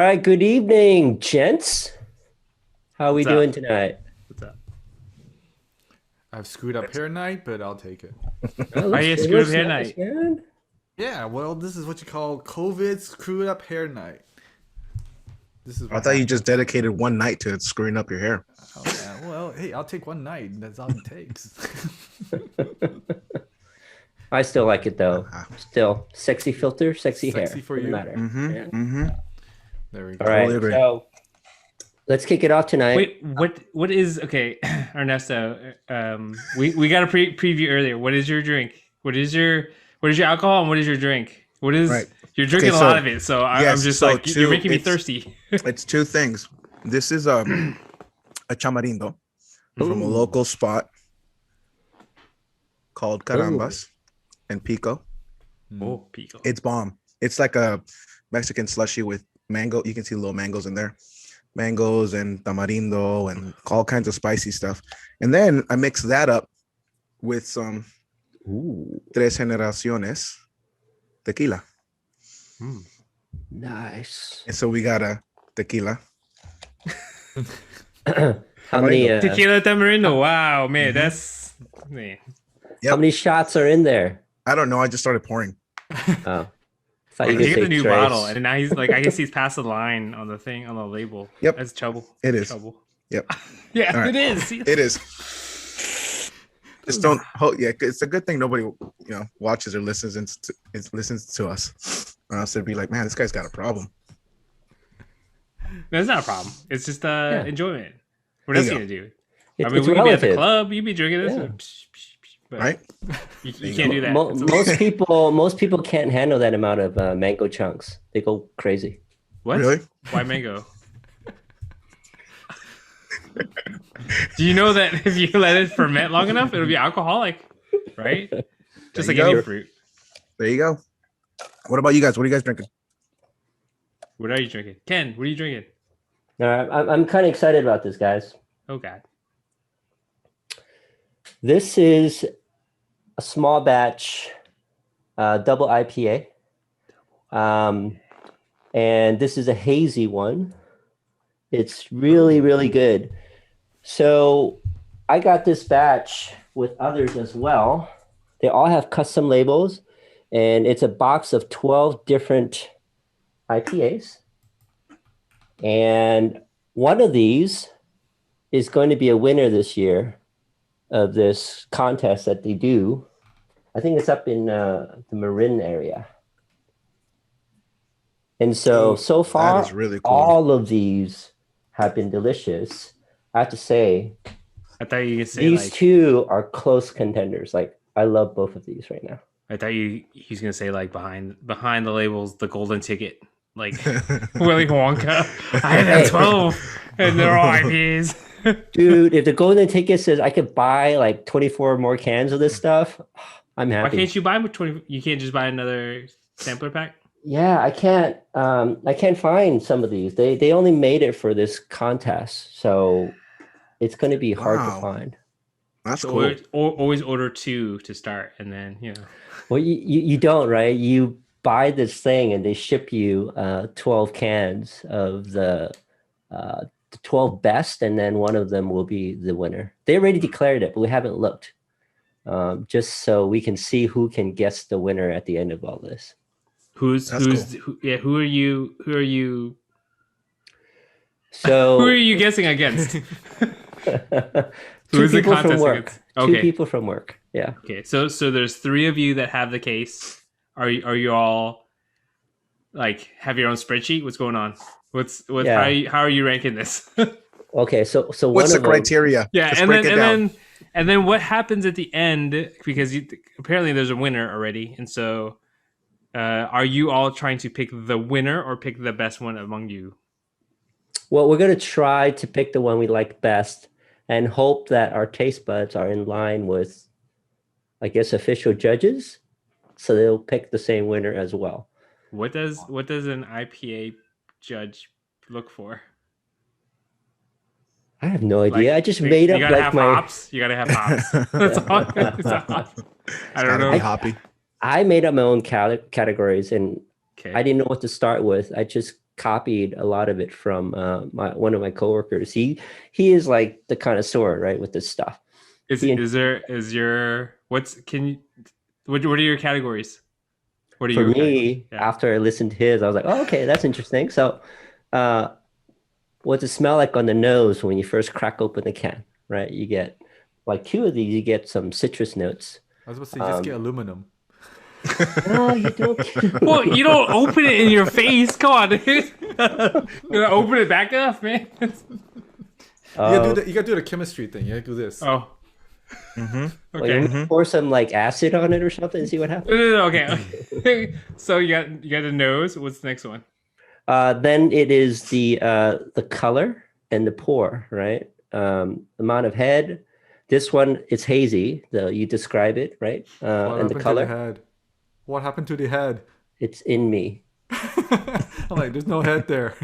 right, good evening, gents. How are we What's up? doing tonight? What's up? I've screwed up hair night, but I'll take it. Oh, Why you screwed up hair nice, night? man. Yeah, well, this is what you call COVID screwed up hair night. This is I what thought you happened. just dedicated one night to screwing up your hair. Oh, yeah. Well, hey, I'll take one night. That's all it takes. I still like it though. Ah. Still, sexy filter, sexy hair. Sexy for Doesn't you? matter. Mm-hmm. Yeah. Mm-hmm. There we go. All right, Totally agree. so let's kick it off tonight. Wait, what is okay, Ernesto? We got a preview earlier. What is your drink? What is your alcohol and what is your drink? What is Right. you're drinking Okay, a lot so- of it, so I'm yes, just so like you're making me it's- thirsty. It's two things. This is a chamarindo from a Ooh. local spot called Carambas and Pico. Oh, pico. It's bomb. It's like a Mexican slushy with mango. You can see little mangoes in there. Mangoes and tamarindo and all kinds of spicy stuff. And then I mix that up with some Ooh, Tres Generaciones tequila. nice. And so we got a tequila. How many? Tequila tamarindo. Wow, man, that's man. How many shots are in there? I don't know. I just started pouring. Oh, thought You you could get say the new trace. bottle, and now he's like, I guess he's past the line on the thing on the label. Yep. That's trouble. It is. Trouble. Yep. Yeah, All right. it is. It is. Just don't. Yeah, it's a good thing nobody, watches or listens to us. Or else they'd be like, man, this guy's got a problem. That's not a problem. It's just enjoyment. What There else you you gonna do? It's we could be at the relative. club. You'd be drinking this, Yeah. but Right? You can't do that. Most people can't handle that amount of mango chunks. They go crazy. What? Really? Why mango? Do you know that if you let it ferment long enough, it'll be alcoholic, right? Just like There you any go. fruit. There you go. What about you guys? What are you guys drinking? What are you drinking, Ken? What are you drinking? All right, I'm kind of excited about this, guys. Oh God. This is a small batch double IPA. And this is a hazy one. It's really, really good. So I got this batch with others as well. They all have custom labels, and it's a box of 12 different IPAs. And one of these is going to be a winner this year of this contest that they do. I think it's up in the Marin area. And so far, that is really cool. all of these have been delicious. I have to say, I thought you could say these like. two are close contenders. Like, I love both of these right now. I thought he's gonna say like behind the labels, the golden ticket, like Willy Wonka. I have 12, and they're all IPAs. Dude, if the golden ticket says I could buy like 24 more cans of this stuff, I'm Why happy. can't you buy 20? You can't just buy another sampler pack. Yeah, I can't. I can't find some of these. They only made it for this contest, so it's going to be hard to Wow. find. That's So cool. always order 2 to start, and then Well, you don't, right? You buy this thing, and they ship you 12 cans of the 12 best, and then one of them will be the winner. They already declared it, but we haven't looked. Just so we can see who can guess the winner at the end of all this. who are you So who are you guessing against? two Who's the people from contest work. against? Two Okay. people from work. Yeah. Okay, so there's 3 of you that have the case. Are you all like have your own spreadsheet? What's going on? Yeah. How are you ranking this? Okay. So What's one the of them, criteria? Yeah, Let's and break then it down. and then what happens at the end? Because apparently there's a winner already, and so are you all trying to pick the winner or pick the best one among you? Well, we're going to try to pick the one we like best and hope that our taste buds are in line with, I guess, official judges. So they'll pick the same winner as well. What does an IPA judge look for? I have no idea. I just made you up gotta like have my. hops. You gotta have hops. That's all. It's a hop. I don't Gotta know. be hoppy. I made up my own categories, and Okay. I didn't know what to start with. I just copied a lot of it from one of my coworkers. He is like the connoisseur, right, with this stuff. What are your categories? What are For your me, categories? Yeah. after I listened to his, I was like, oh, okay, that's interesting. So, what's it smell like on the nose when you first crack open the can, right? You get like two of these, you get some citrus notes. I was about to say, just get aluminum. No, you don't. Well, you don't open it in your face. Come on, dude. You gotta open it back up, man. You gotta do the chemistry thing. You gotta do this. Oh. Like, Okay. pour some like acid on it or something and see what happens. No, okay. So you got the nose. What's the next one? Then it is the color and the pour, right? Amount of head. This one, it's hazy. You describe it, right? What And the happened to color. the head? What happened to the head? It's in me. I'm like, there's no head there.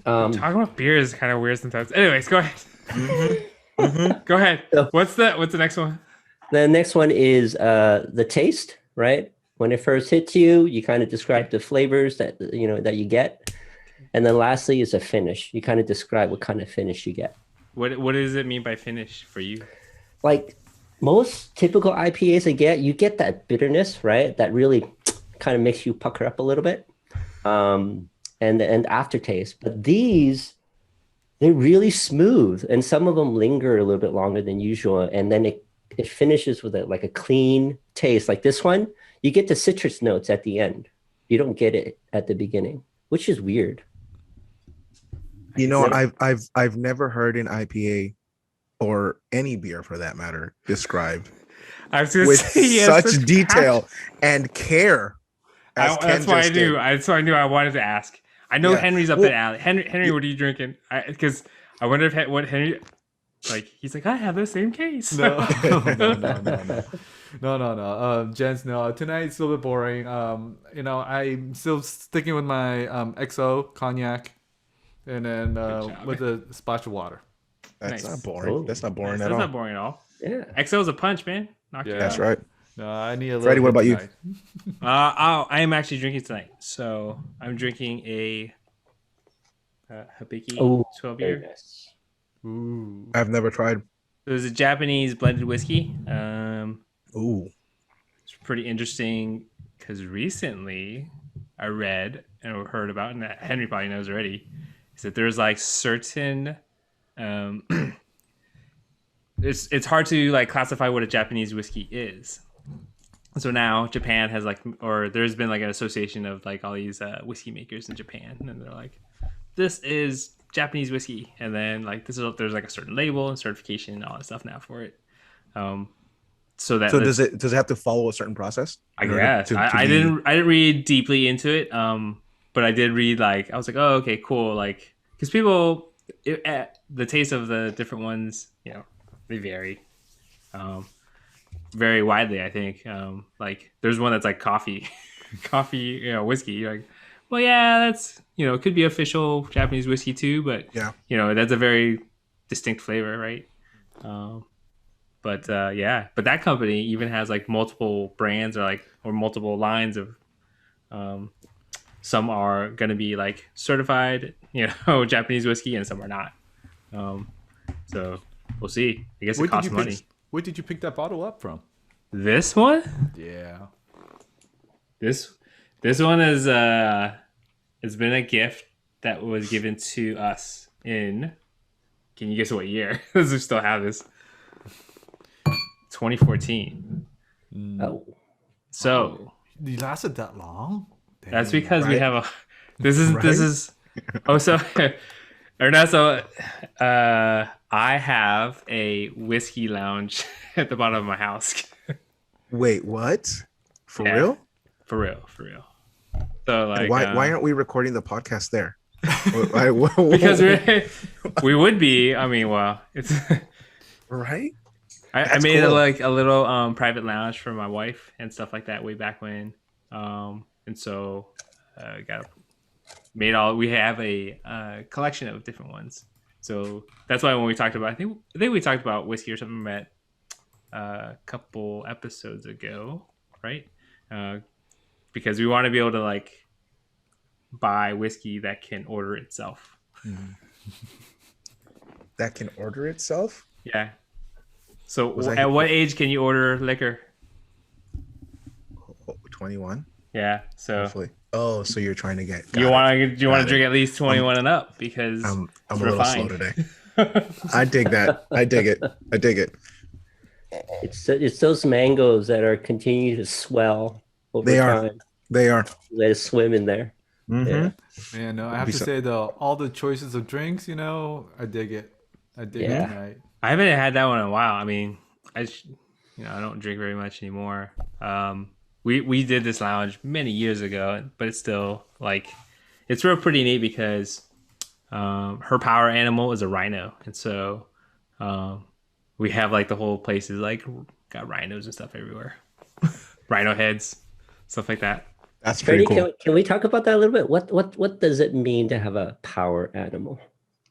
Talking about beer is kind of weird sometimes. Anyways, go ahead. Go ahead. So- What's the next one? The next one is the taste, right? When it first hits you, you kind of describe the flavors that that you get, and then lastly is a finish. You kind of describe what kind of finish you get. What does it mean by finish for you? Like most typical IPAs you get that bitterness, right? That really kind of makes you pucker up a little bit, and aftertaste. But these, they're really smooth, and some of them linger a little bit longer than usual, and then it finishes with a clean taste. Like this one, you get the citrus notes at the end. You don't get it at the beginning, which is weird. You know, I've never heard an IPA or any beer for that matter described I was gonna with say, he has such detail and care. as Ken That's why I just knew. did. That's why I knew I wanted to ask. I know Yeah. Henry's up Well- in alley. Henry, what are you drinking? Because I wonder if what Henry, like, he's like, I have the same case. No. No. Gents, no. Tonight's a little bit boring. I'm still sticking with my XO cognac, and then job. with a splash of water. That's Nice. not boring. Oh. That's not boring That's at all. not boring at all. Yeah. XO's a punch, man. Knock it Yeah. That's out. right. No, I need a little. Freddie, what hit about you? tonight. I am actually drinking tonight. So I'm drinking a Hibiki Oh, 12 very year. nice. Ooh. I've never tried. It was a Japanese blended whiskey. Ooh. It's pretty interesting because recently I read and heard about, and that Henry probably knows already, is that there's like certain it's hard to like classify what a Japanese whiskey is. So now Japan has there's been like an association of like all these whiskey makers in Japan, and they're like, this is Japanese whiskey, and then like there's like a certain label and certification and all that stuff now for it. So does it have to follow a certain process? I in order guess to I be- didn't read deeply into it, but I did read I was like, oh, okay, cool, like because people the taste of the different ones, they vary very widely. I think like there's one that's like coffee, whiskey. You're like, well, yeah, that's it could be official Japanese whiskey too, but Yeah. That's a very distinct flavor, right? But that company even has like multiple brands or multiple lines of some are going to be like certified Japanese whiskey, and some are not. So we'll see. I guess it costs money. Where did you pick that bottle up from? This one Yeah. this one is it's been a gift that was given to us in, can you guess what year? Does it still have this? 2014. Oh, So You lasted that long? that's Dang. because we Right. have a this is oh, so Ernesto, I have a whiskey lounge at the bottom of my house. Wait, what? For Yeah. real? For real. So like And why aren't we recording the podcast there? because we would be. I mean, well, it's right. I That's made cool. a little private lounge for my wife and stuff like that way back when, and so we have a collection of different ones. So that's why when we talked about, I think we talked about whiskey or something at a couple episodes ago, right? Because we want to be able to like buy whiskey that can order itself. That can order itself. Yeah. So Was I- at what age can you order liquor? 21. Yeah. So Hopefully. Oh, so you're trying to get. you got it. want to Got it. drink at least 21 and up because I'm it's a little slow refined. today. I dig that. I dig it. I dig it. It's those mangoes that are continuing to swell over They are. time. They are. Let it swim in there. Mhm. Man, no, I have Be to so- say though, all the choices of drinks, I dig it. I dig Yeah. it tonight. I haven't had that one in a while. I mean, I don't drink very much anymore. We did this lounge many years ago, but it's still like it's real pretty neat because her power animal is a rhino, and so we have like the whole place is like got rhinos and stuff everywhere, rhino heads, stuff like that. That's pretty Freddie, cool. can we talk about that a little bit? What does it mean to have a power animal?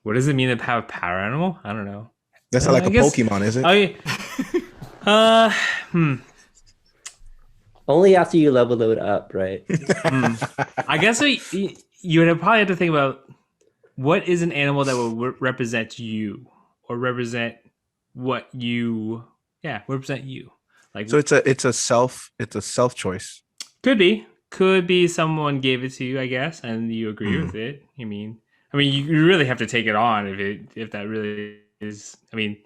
What does it mean to have a power animal? I don't know. That's not like I a guess- Pokemon, is it? Only after you level it up, right? I guess you would probably have to think about what is an animal that will represent you or represent what you, represent you. Like So it's a self choice. could be someone gave it to you, I guess, and you agree with it. I mean, you really have to take it on if that really is. I mean,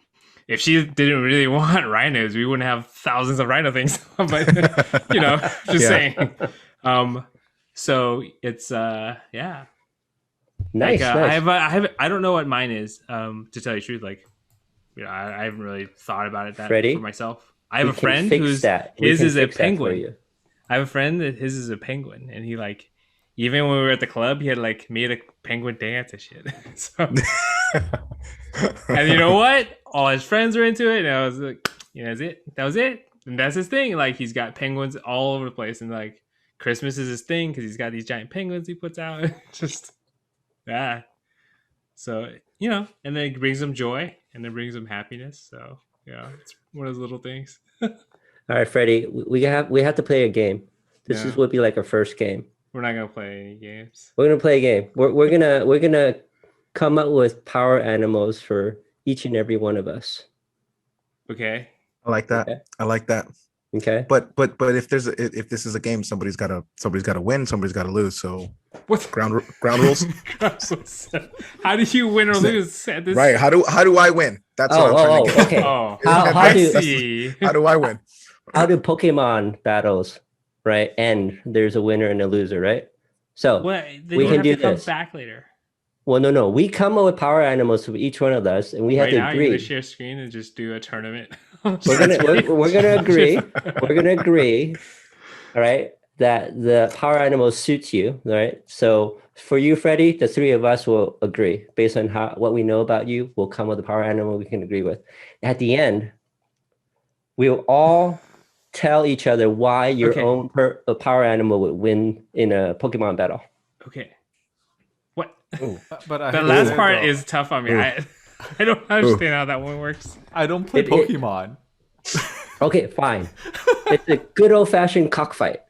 if she didn't really want rhinos, we wouldn't have thousands of rhino things. But just saying. So it's Nice, Like, nice. I don't know what mine is. To tell you the truth, like, I haven't really thought about it Freddie, for myself. I have We a can friend fix whose that. We his can is a fix that for penguin. you. I have a friend that his is a penguin, and he like even when we were at the club, he had like made a penguin dance and shit. So, and you know what? All his friends were into it, and I was like, that's it. That was it, and that's his thing. Like he's got penguins all over the place, and like Christmas is his thing because he's got these giant penguins he puts out. Just so and then it brings him joy, and then brings him happiness. So it's one of those little things. All right, Freddie, we have to play a game. This Yeah. would be like our first game. We're not gonna play any games. We're gonna play a game. We're gonna come up with power animals for each and every one of us. Okay. I like that. Okay. I like that. Okay. But if this is a game, somebody's got to win, somebody's got to lose. So What? ground rules. How do you win or lose at this? Right. How do I win? That's what I'm trying to get. Okay. Oh, How I do see. How do I win? how do Pokemon battles, right, end? There's a winner and a loser, right? So What? Then We you can have do to come this. back later. well, no. We come up with power animals for each one of us, and we have Right to now, you're agree. gonna share screen and just do a tournament. We're gonna agree. We're gonna agree. All right, that the power animal suits you. All right. So for you, Freddie, the three of us will agree based on what we know about you. We'll come with a power animal we can agree with. At the end, we'll all tell each other why your Okay. own power animal would win in a Pokemon battle. Okay. What? But I The have to last say, part though, is tough on me. I don't understand how that one works. I don't play It- Pokemon. Okay, fine. It's a good old-fashioned cockfight.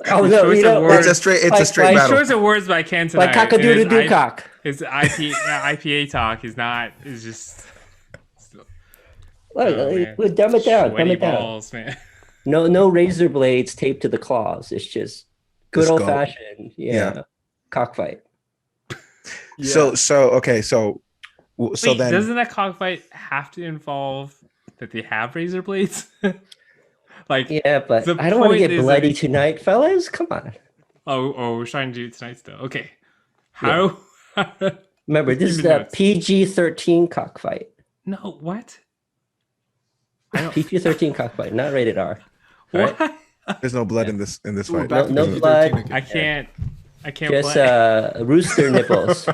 Oh no, choice you of know, words. It's a Like- straight like battle. Choice of words by Ken tonight. like cock-a-doodle-doo cock. His IPA talk is not. Is just. Look, man. we'll dumb it down. Dumb Sweaty it down. balls, man. No razor blades taped to the claws. It's just good Just go. old-fashioned, Yeah. cockfight. Yeah. So Wait, then doesn't that cockfight have to involve that they have razor blades? Like, Yeah, but The I don't want to point get is bloody that- tonight, fellas. Come on. we're trying to do it tonight still. Okay, how? Remember, this is Keeping the notes. PG-13 cockfight. No, what? I don't. PG-13 cockfight, not rated R. What? there's no blood in this Ooh, fight. back to No PG-13 blood. again. I can't Just play. rooster nipples.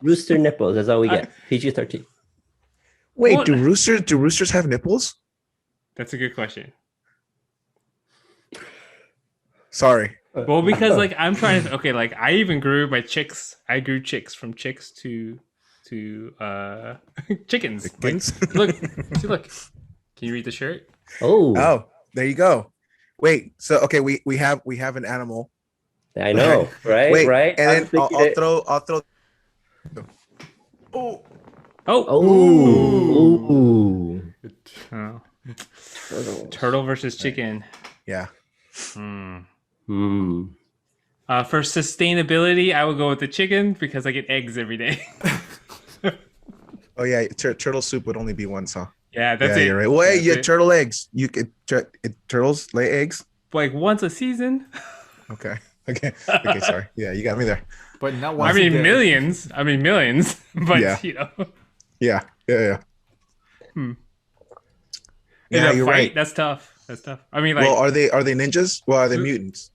Rooster nipples. That's all we get. PG-13. Wait, What? do roosters have nipples? That's a good question. Sorry. Well, because like I'm trying to. Okay, like I even grew my chicks. I grew chicks from chicks to chickens. Like, Chickens? look, see, look. Can you read the shirt? Oh, Oh, there you go. Wait. So okay, we have an animal. I know, right? Wait, Right? and I'm then thinking I'll it- throw. Oh. Oh, Ooh. Oh. Turtles. Turtle versus chicken. Yeah. Hmm. Hmm. For sustainability, I would go with the chicken because I get eggs every day. Oh yeah, turtle soup would only be once, huh? Yeah, that's Yeah, it. you're right. Well, hey, That's you it. turtle eggs. You could turtles lay eggs. Like once a season. Okay. Okay. Sorry. Yeah, you got me there. But not I once a mean day. millions. But Yeah. you know, Yeah. in Yeah, a you're fight, right. that's tough. That's tough. I mean, like, Well, are they ninjas? Well, are they mutants?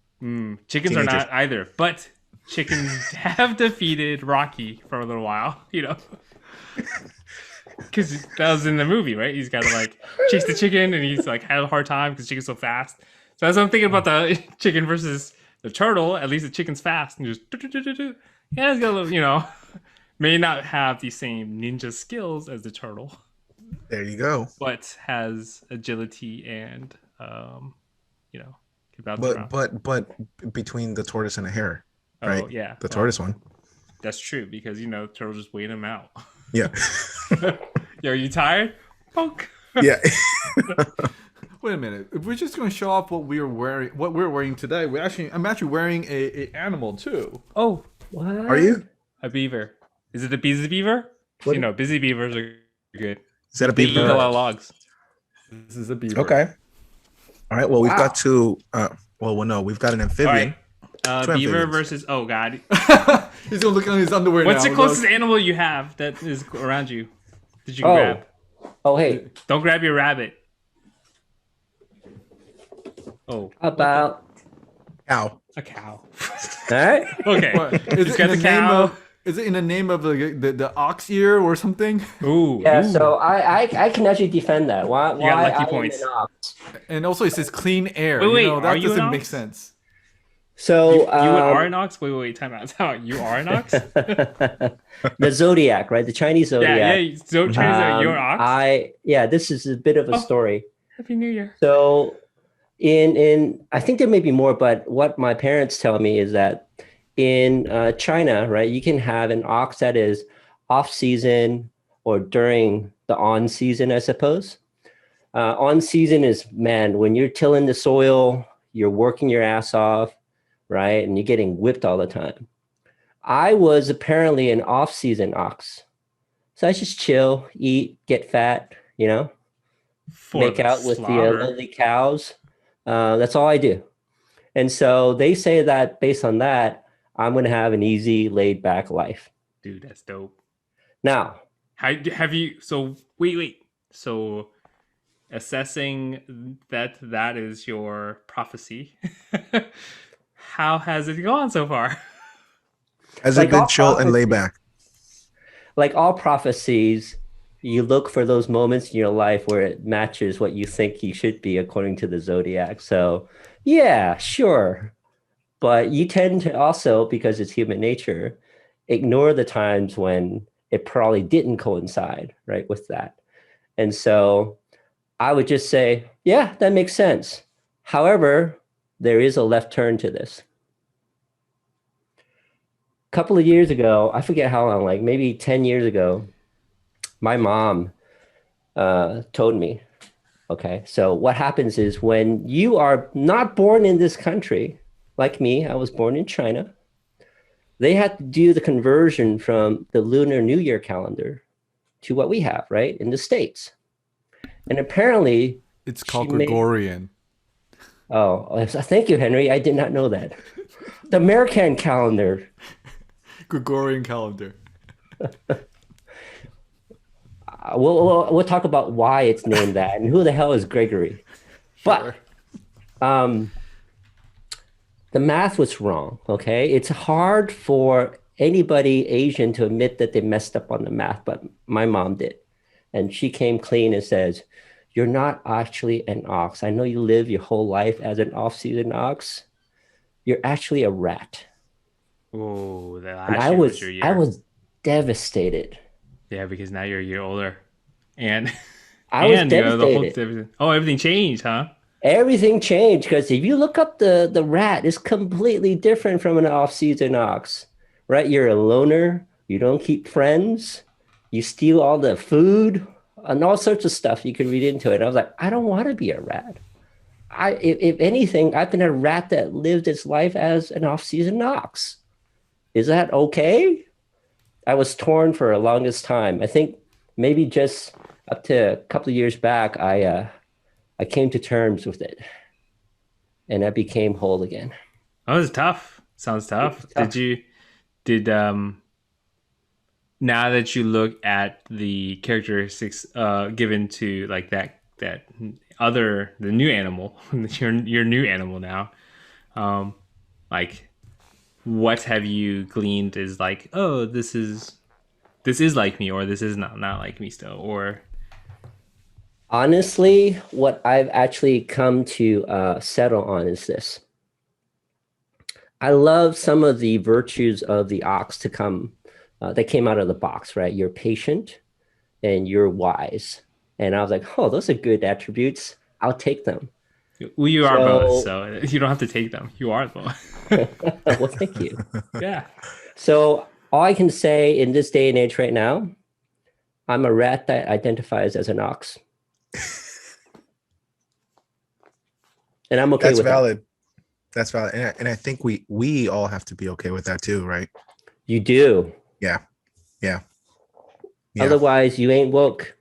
chickens are teenagers. not either. But chickens have defeated Rocky for a little while. You know, because that was in the movie, right? He's got to like chase the chicken, and he's like had a hard time because the chicken's so fast. So as I'm thinking about the chicken versus the turtle, at least the chicken's fast and just do. Yeah, it's got a little, you know, may not have the same ninja skills as the turtle, There you go. but has agility and you know, can bounce around. But between the tortoise and the hare, right? Oh yeah, The well, tortoise one. that's true because you know the turtle just weighed him out. Yeah. Yo, you tired? Poke. Yeah. Wait a minute. If we're just going to show off what we're wearing today, I'm actually wearing a animal too. Oh, What? Are you? a beaver. Is it the busy beaver? What- You know, busy beavers are good. Is that a They eat a beaver? lot of logs. This is a beaver. Okay. All right. Well, we've Wow. got two. No, we've got an All amphibian. right. Two Beaver amphibians. versus God. He's gonna look on his underwear What's now. the closest animal you have that is around you that you can Oh. grab? Oh, hey. Don't grab your rabbit. Oh, About. Cow. a cow. All right. Okay. What? Is He's it got in the the name cow. of? Is it in the name of the ox ear or something? Ooh. Yeah, ooh. so I can actually defend that. Why got why lucky I am points. an ox. And also it says clean air. Wait, you know, are that you an doesn't make ox? sense. So You are an ox? Wait, time out. You are an ox? the zodiac, right? The Chinese zodiac. yeah. So Chinese, you're an ox? This is a bit of a Oh. story. Happy New Year. So in I think there may be more, but what my parents tell me is that in China, right, you can have an ox that is off season or during the on season, I suppose. On season is, man, when you're tilling the soil, you're working your ass off, right? And you're getting whipped all the time. I was apparently an off season ox. So I just chill, eat, get fat, you know, For make the out with the slobber. lily cows. That's all I do. And so they say that based on that, I'm going to have an easy, laid back life. Dude, that's dope. Now, How have you? So wait. So assessing that is your prophecy. How has it gone so far? Has Like it been all chill and lay prophecies- back? like all prophecies, you look for those moments in your life where it matches what you think you should be according to the zodiac. So, yeah, sure. But you tend to also, because it's human nature, ignore the times when it probably didn't coincide, right, with that. And so I would just say, yeah, that makes sense. However, there is a left turn to this. A couple of years ago, I forget how long, like maybe 10 years ago, my mom told me, okay, so what happens is when you are not born in this country, like me, I was born in China, they had to do the conversion from the Lunar New Year calendar to what we have, right, in the States. And apparently, It's called She made- Gregorian. thank you, Henry. I did not know that. The American calendar. Gregorian calendar. We'll talk about why it's named that and who the hell is Gregory. Sure. But the math was wrong, okay? It's hard for anybody Asian to admit that they messed up on the math, but my mom did. And she came clean and says, you're not actually an ox. I know you live your whole life as an off-season ox. You're actually a rat. Oh, the And last I year was your year. I was devastated. Yeah, because now you're a year older, and I was and you know, the whole devastated. everything. Oh, everything changed, huh? Everything changed because if you look up the rat, it's completely different from an off-season ox, right? You're a loner. You don't keep friends. You steal all the food and all sorts of stuff you could read into it. I was like, I don't want to be a rat. If anything, I've been a rat that lived its life as an off-season ox. Is that okay? I was torn for the longest time. I think maybe just up to a couple of years back, I came to terms with it, and I became whole again. That was tough. Sounds tough. Tough. Did now that you look at the characteristics given to like that other the new animal, your new animal now, like what have you gleaned is like, oh, this is like me, or this is not like me still, or Honestly, what I've actually come to settle on is this. I love some of the virtues of the ox to come that came out of the box, right? You're patient and you're wise. And I was like, oh, those are good attributes. I'll take them. well, you are both, So, so you don't have to take them. You are both. well, thank you. Yeah. So all I can say in this day and age right now, I'm a rat that identifies as an ox. And I'm okay That's with valid. That's valid. And I think we all have to be okay with that too, right? that. You do. Yeah. Yeah. Otherwise, you ain't woke.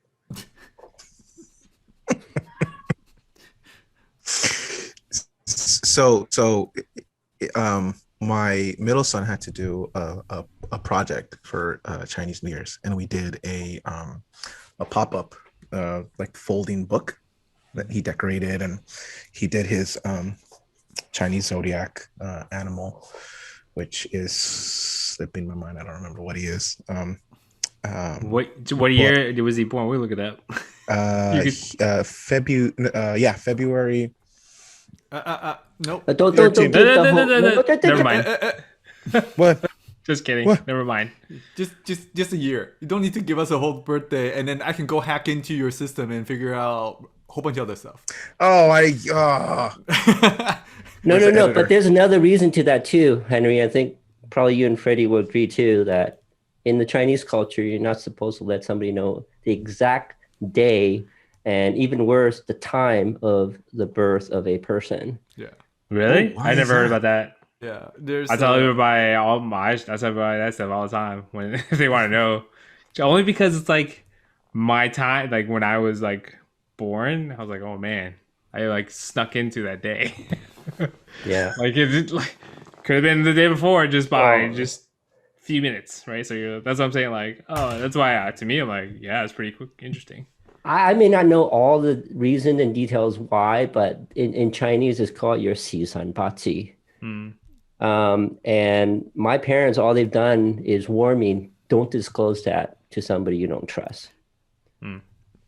So my middle son had to do a project for Chinese New Year's, and we did a pop-up like folding book that he decorated, and he did his Chinese zodiac animal, which is slipping my mind. I don't remember what he is. What year was he born? We look it up. February. Nope. Don't 13. give the whole. Never mind. What? Just kidding. What? Never mind. Just a year. You don't need to give us a whole birthday, and then I can go hack into your system and figure out a whole bunch of other stuff. Oh, No. editor. But there's another reason to that too, Henry. I think probably you and Freddie will agree too that in the Chinese culture, you're not supposed to let somebody know the exact day and even worse, the time of the birth of a person. Yeah. Really? Oh, why I is never heard that? about that. Yeah. There's. I tell everybody all my I tell everybody that stuff all the time when if they want to know. Only because it's like my time, like when I was like born, I was like, oh man, I like snuck into that day. Yeah. Like it like could have been the day before just by Oh. just a few minutes, right? So that's what I'm saying. Like, oh, that's why to me, I'm like, yeah, it's pretty quick, interesting. I may not know all the reason and details why, but in Chinese, it's called your 习三八七. Hmm. And my parents, all they've done is warn me, don't disclose that to somebody you don't trust. Hmm.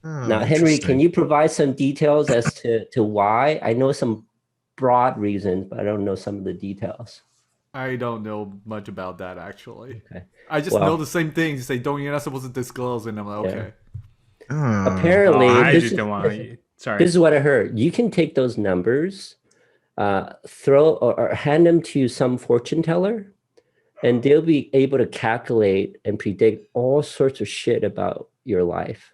Oh, Now, Henry, interesting. can you provide some details as to why? I know some broad reasons, but I don't know some of the details. I don't know much about that actually. Okay. I just Well- know the same things. You say, "Don't you're not supposed to disclose," and I'm like, Yeah. "Okay." Oh. Apparently, I this just is- don't want to. Sorry. This is what I heard. You can take those numbers, throw or hand them to some fortune teller, and they'll be able to calculate and predict all sorts of shit about your life.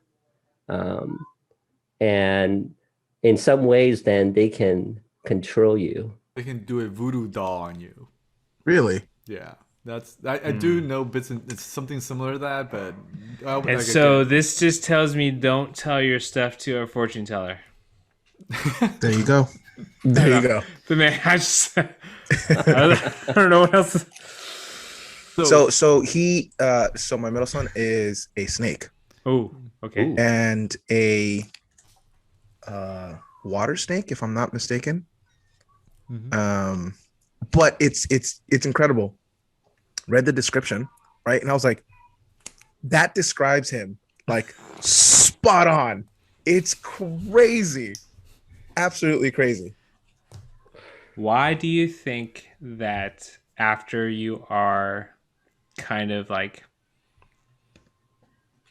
And in some ways, then they can control you. They can do a voodoo doll on you. Really? Yeah, that's I do know bits and it's something similar to that, but And so this just tells me don't tell your stuff to a fortune teller. There you go. There you go. The man, I just, I don't know what else. So my middle son is a snake Oh, okay. Ooh. and a water snake, if I'm not mistaken. But it's incredible. Read the description, right? And I was like, that describes him like spot on. It's crazy. Absolutely crazy. Why do you think that after you are kind of like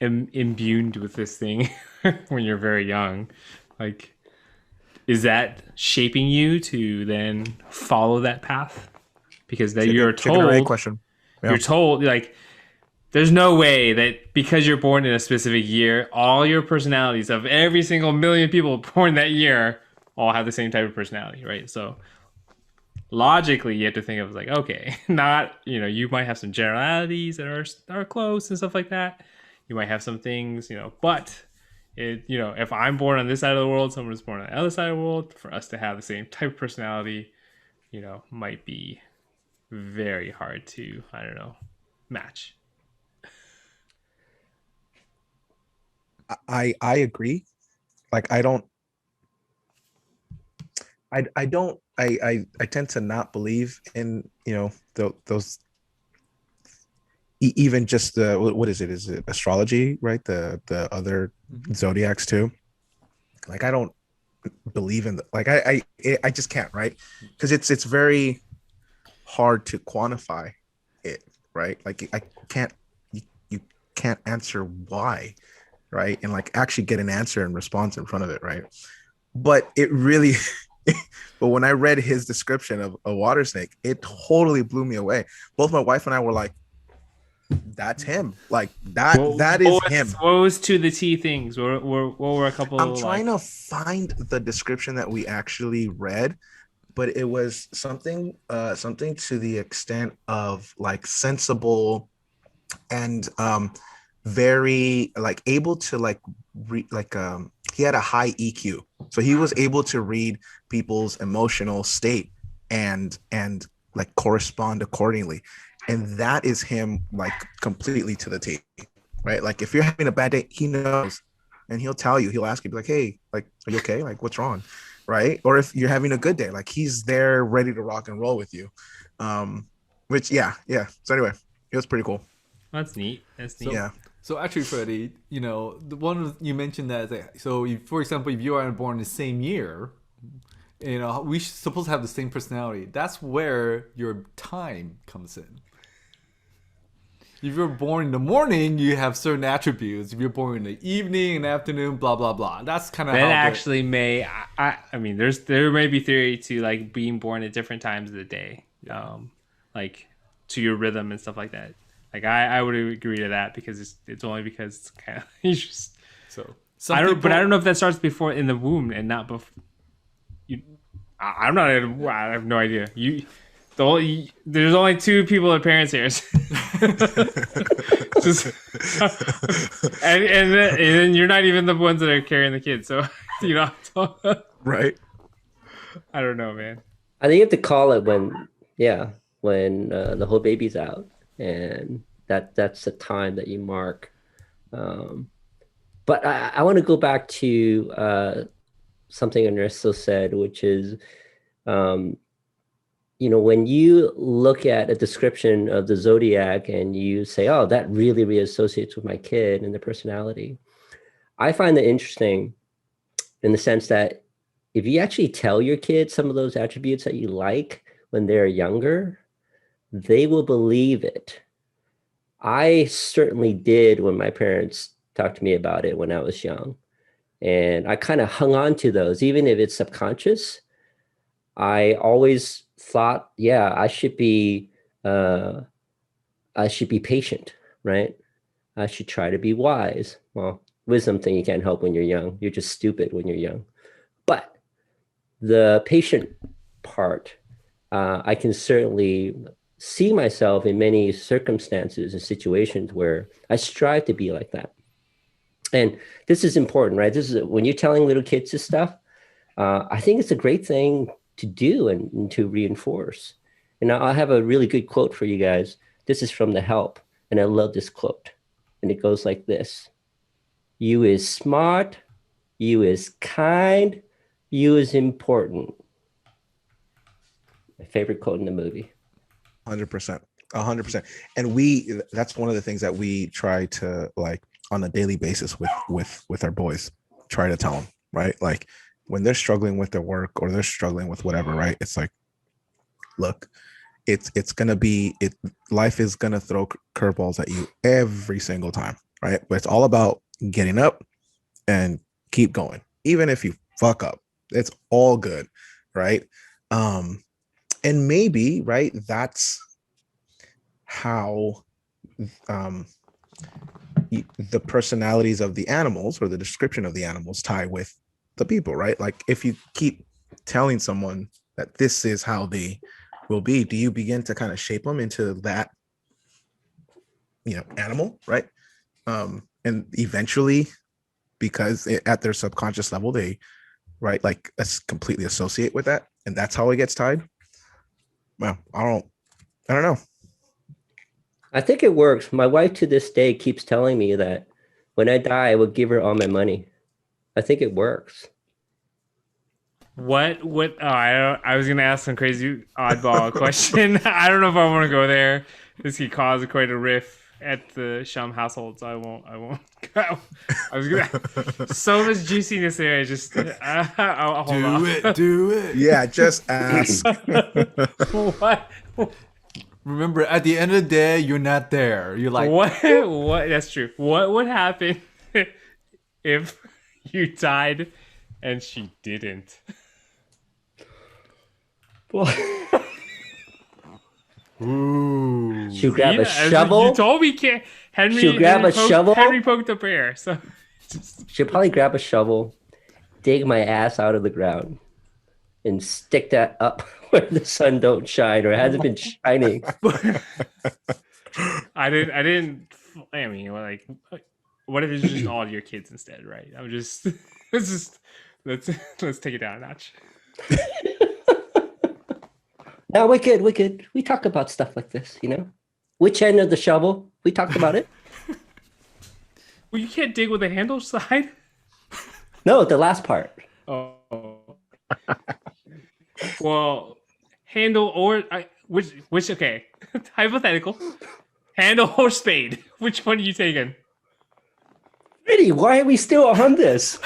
imbued with this thing when you're very young, like is that shaping you to then follow that path? Because that you're Chicken or egg told, question. you're told like there's no way that because you're born in a specific year, all your personalities of every single million people born that year all have the same type of personality, right? So logically, you have to think of like, okay, not, you might have some generalities that are close and stuff like that. You might have some things, but if I'm born on this side of the world, someone is born on the other side of the world, for us to have the same type of personality, might be very hard to, I don't know, match. I agree. Like I tend to not believe in those even just the what is it? Is it astrology, right? The other zodiacs too. Like I don't believe in like I just can't, right? Because it's very hard to quantify it, right? Like I can't you can't answer why, right? And like actually get an answer and response in front of it, right? But it really but when I read his description of a water snake, it totally blew me away. Both my wife and I were like, that's him. Like that is him. What was to the T things? What were a couple? I'm trying to find the description that we actually read, but it was something to the extent of like sensible and very like able to like he had a high EQ, so he was able to read people's emotional state and like correspond accordingly, and that is him like completely to the T, right? Like if you're having a bad day, he knows, and he'll tell you, he'll ask you, be like, hey, like, are you okay? Like, what's wrong? Right? Or if you're having a good day, like he's there ready to rock and roll with you. Which yeah. So anyway, it was pretty cool. That's neat. Yeah. So actually, Freddie, the one you mentioned that, so if, for example, if you are born the same year, we supposed to have the same personality. That's where your time comes in. If you're born in the morning, you have certain attributes. If you're born in the evening and afternoon, blah blah blah. That's kind of that actually may. I mean, there may be theory to like being born at different times of the day, like to your rhythm and stuff like that. Like I would agree to that because it's only because it's kind of you just so. I don't know if that starts before in the womb and not before. I'm not. I have no idea. There's only two people at parents here. and then you're not even the ones that are carrying the kids. So Right. I don't know, man. I think you have to call it when the whole baby's out, and that's the time that you mark. But I want to go back to something Ernesto said, which is, when you look at a description of the zodiac and you say, oh, that really associates with my kid and the personality. I find that interesting in the sense that if you actually tell your kid some of those attributes that you like when they're younger, they will believe it. I certainly did when my parents talked to me about it when I was young. And I kind of hung on to those, even if it's subconscious. I always thought, I should be patient, right? I should try to be wise. Well, wisdom thing you can't help when you're young. You're just stupid when you're young. But the patient part, I can certainly see myself in many circumstances and situations where I strive to be like that. And this is important, right? This is when you're telling little kids this stuff. I think it's a great thing to do and to reinforce. And I have a really good quote for you guys. This is from The Help, and I love this quote. And it goes like this: "You is smart, you is kind, you is important." My favorite quote in the movie. 100%. And that's one of the things that we try to, like, on a daily basis with our boys, try to tell them, right? Like when they're struggling with their work or they're struggling with whatever, right? It's like, look, it's gonna be life is gonna throw curveballs at you every single time, right? But it's all about getting up and keep going. Even if you fuck up, It's all good, right? And maybe, right, that's how the personalities of the animals or the description of the animals tie with the people, right? Like if you keep telling someone that this is how they will be, do you begin to kind of shape them into that, animal, right? And eventually, because at their subconscious level, they, right, like completely associate with that, and that's how it gets tied. Well, I don't know. I think it works. My wife to this day keeps telling me that when I die, I will give her all my money. I think it works. What? Oh, I was gonna ask some crazy oddball question. I don't know if I want to go there. This could cause quite a riff at the Shum household, so I won't. I was gonna so much juiciness there. I just I'll hold off. Do it. Yeah, just ask. What? Remember, at the end of the day, you're not there. You're like, What? What? That's true. What would happen if you died and she didn't? ooh. She'll grab a Yeah, shovel. You told me can't. She'll grab a shovel? Henry poked the bear. So She'll probably grab a shovel, dig my ass out of the ground, and stick that up where the sun don't shine or hasn't been shining. I didn't. I mean, like, what if it's just all your kids instead, right? I'm just. Let's take it down a notch. No, we could. We talk about stuff like this, Which end of the shovel? We talked about it. Well, you can't dig with the handle side. No, the last part. Oh. Well, handle or which okay. Hypothetical. Handle or spade. Which one are you taking? Really? Why are we still on this?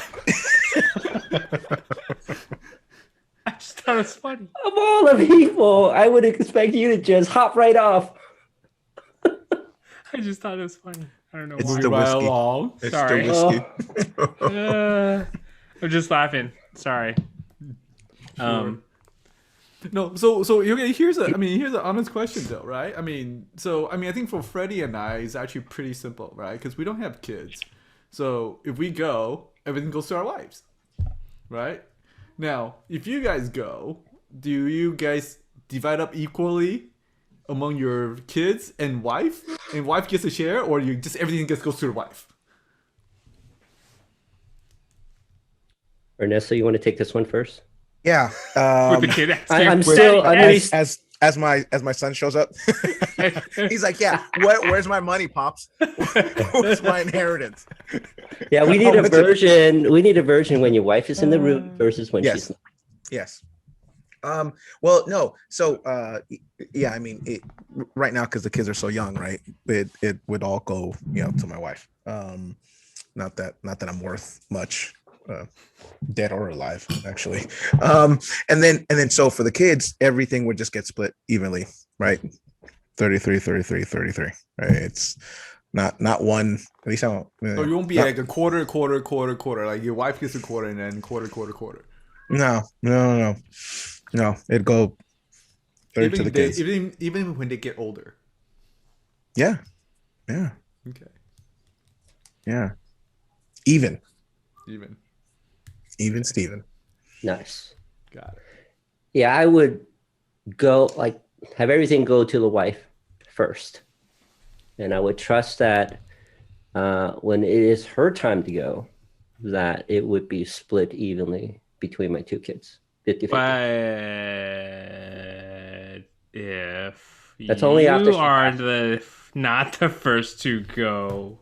I just thought it was funny. Of all the people, I would expect you to just hop right off. I just thought it was funny. I don't know It's why. the Right whiskey. along. It's Sorry. the whiskey. I'm just laughing. Sorry. No, so okay. Here's an honest question though, right? I think for Freddie and I, it's actually pretty simple, right? Because we don't have kids, so if we go, everything goes to our wives, right? Now, if you guys go, do you guys divide up equally among your kids and wife gets a share, or you just everything just goes to the wife? Ernesto, you want to take this one first? Yeah. With the kid I'm still. As my son shows up, he's like, "Yeah, where's my money, pops? Where's my inheritance?" Yeah, we need a version. We need a version when your wife is in the room versus when she's not. Yes. Well, no. So, yeah. I mean, right now because the kids are so young, right? It would all go, to my wife. Not that I'm worth much. Dead or alive, actually. And then so for the kids, everything would just get split evenly, right? 33, right? It's not one, at least I don't. So you won't be like a quarter. Like your wife gets a quarter and then quarter. No. It'd go 30 to the kids. Even when they get older. Yeah. Okay. Yeah. Even Steven. Nice. Got it. Yeah, I would go have everything go to the wife first, and I would trust that when it is her time to go, that it would be split evenly between my two kids, 50-50. But if That's only after you she are passes. not the first to go,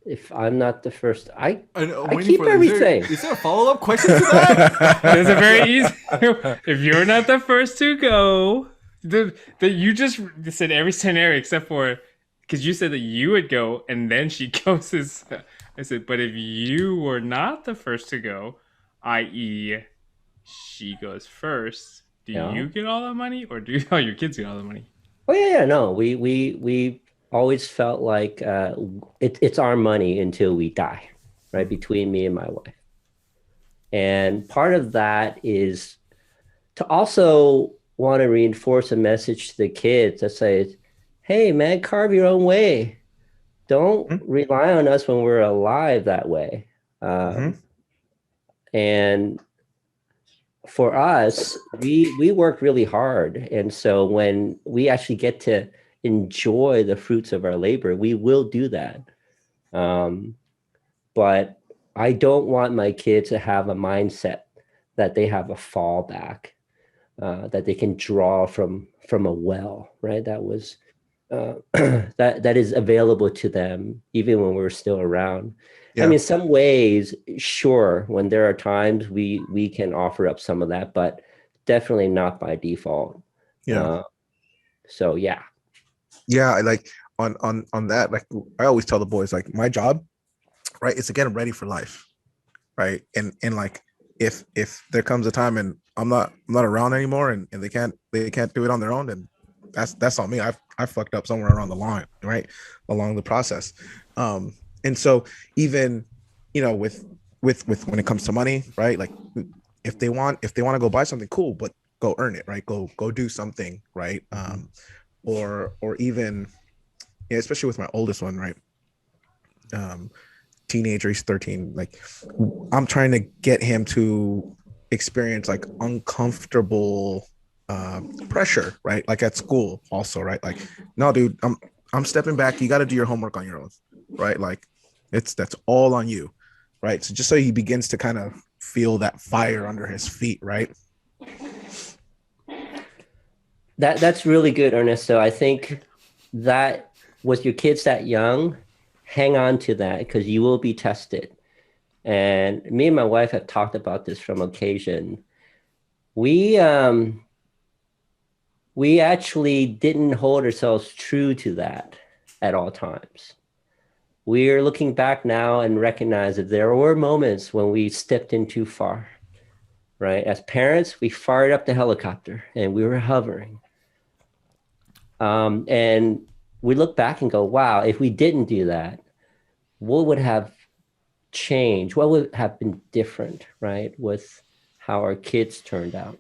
If I'm not the first, I waiting keep for everything. Is there a follow-up question to that? it's a very easy. If you're not the first to go, you just said every scenario except for because you said that you would go and then she goes. I said, but if you were not the first to go, i.e., she goes first, do you get all the money or do all your kids get all the money? Oh yeah, no. We always felt like it's our money until we die. right, between me and my wife. And part of that is to also want to reinforce a message to the kids that says, hey, man, carve your own way. Don't Mhm. rely on us when we're alive that way. Mhm. And for us, we work really hard. And so when we actually get to enjoy the fruits of our labor, we will do that. Um, but I don't want my kids to have a mindset that they have a fallback, that they can draw from a well, right? That was that is available to them even when we're still around. I Yeah. mean, some ways, sure, when there are times we can offer up some of that, but definitely not by default. Yeah. Uh, so yeah. Yeah. I like on that. Like I always tell the boys, like my job, right, is to get them ready for life, right? And like if there comes a time and I'm not around anymore and they can't do it on their own, then that's on me. I fucked up somewhere around the line, right, along the process. And so even with when it comes to money, right, like if they want to go buy something, cool, but go earn it, right? Go do something, right? Or even, yeah, especially with my oldest one, right? um Teenager, he's 13. Like I'm trying to get him to experience like uncomfortable pressure, right? Like at school also, right? Like, no, dude, I'm stepping back. You got to do your homework on your own, right? Like that's all on you, right? So just so he begins to kind of feel that fire under his feet, right? That's really good, Ernesto. I think that with your kids that young, hang on to that because you will be tested. And me and my wife have talked about this from occasion. We we actually didn't hold ourselves true to that at all times. We're looking back now and recognize that there were moments when we stepped in too far, right? As parents, we fired up the helicopter and we were hovering. And we look back and go, wow, if we didn't do that, what would have changed? What would have been different, right, with how our kids turned out?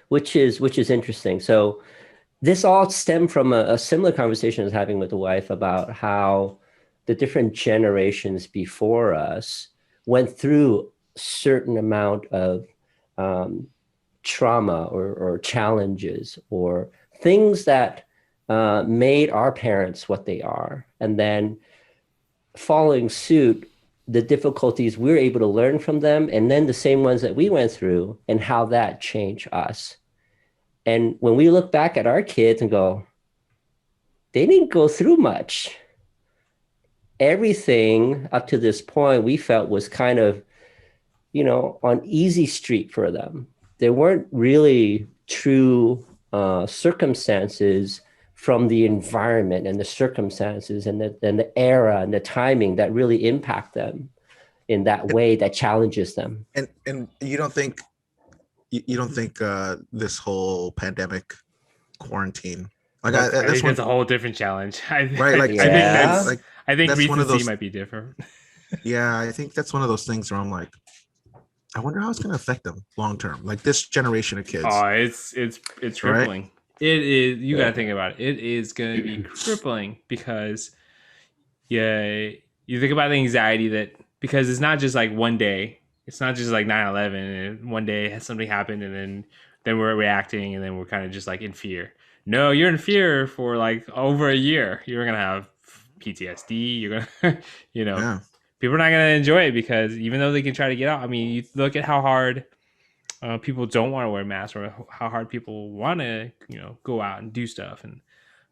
Which is interesting. So this all stemmed from a similar conversation I was having with the wife about how the different generations before us went through certain amount of um, trauma or challenges or things that made our parents what they are. And then following suit, the difficulties we're able to learn from them, and then the same ones that we went through, and how that changed us. And when we look back at our kids and go, they didn't go through much. Everything up to this point we felt was kind of, on easy street for them. There weren't really true circumstances from the environment and the circumstances and the era and the timing that really impact them in that way that challenges them. And you don't think this whole pandemic quarantine, like That's, I that's think one, that's a whole different challenge. right? Like I to me, think Yeah. that's like I think that's one of recency those. might be different. Yeah, I think that's one of those things where I'm like, I wonder how it's going to affect them long term, like this generation of kids, Oh, it's right? crippling. It is. You got Yeah. to think about it. It is going to be crippling because yeah, you think about the anxiety that because it's not just like one day. It's not just like 9/11 and one day something happened and then we're reacting and then we're kind of just like in fear. No, you're in fear for like over a year. You're gonna have PTSD. You're gonna, you know, Yeah, people are not gonna enjoy it because even though they can try to get out. I mean, you look at how hard people don't want to wear masks or how hard people want to, go out and do stuff. And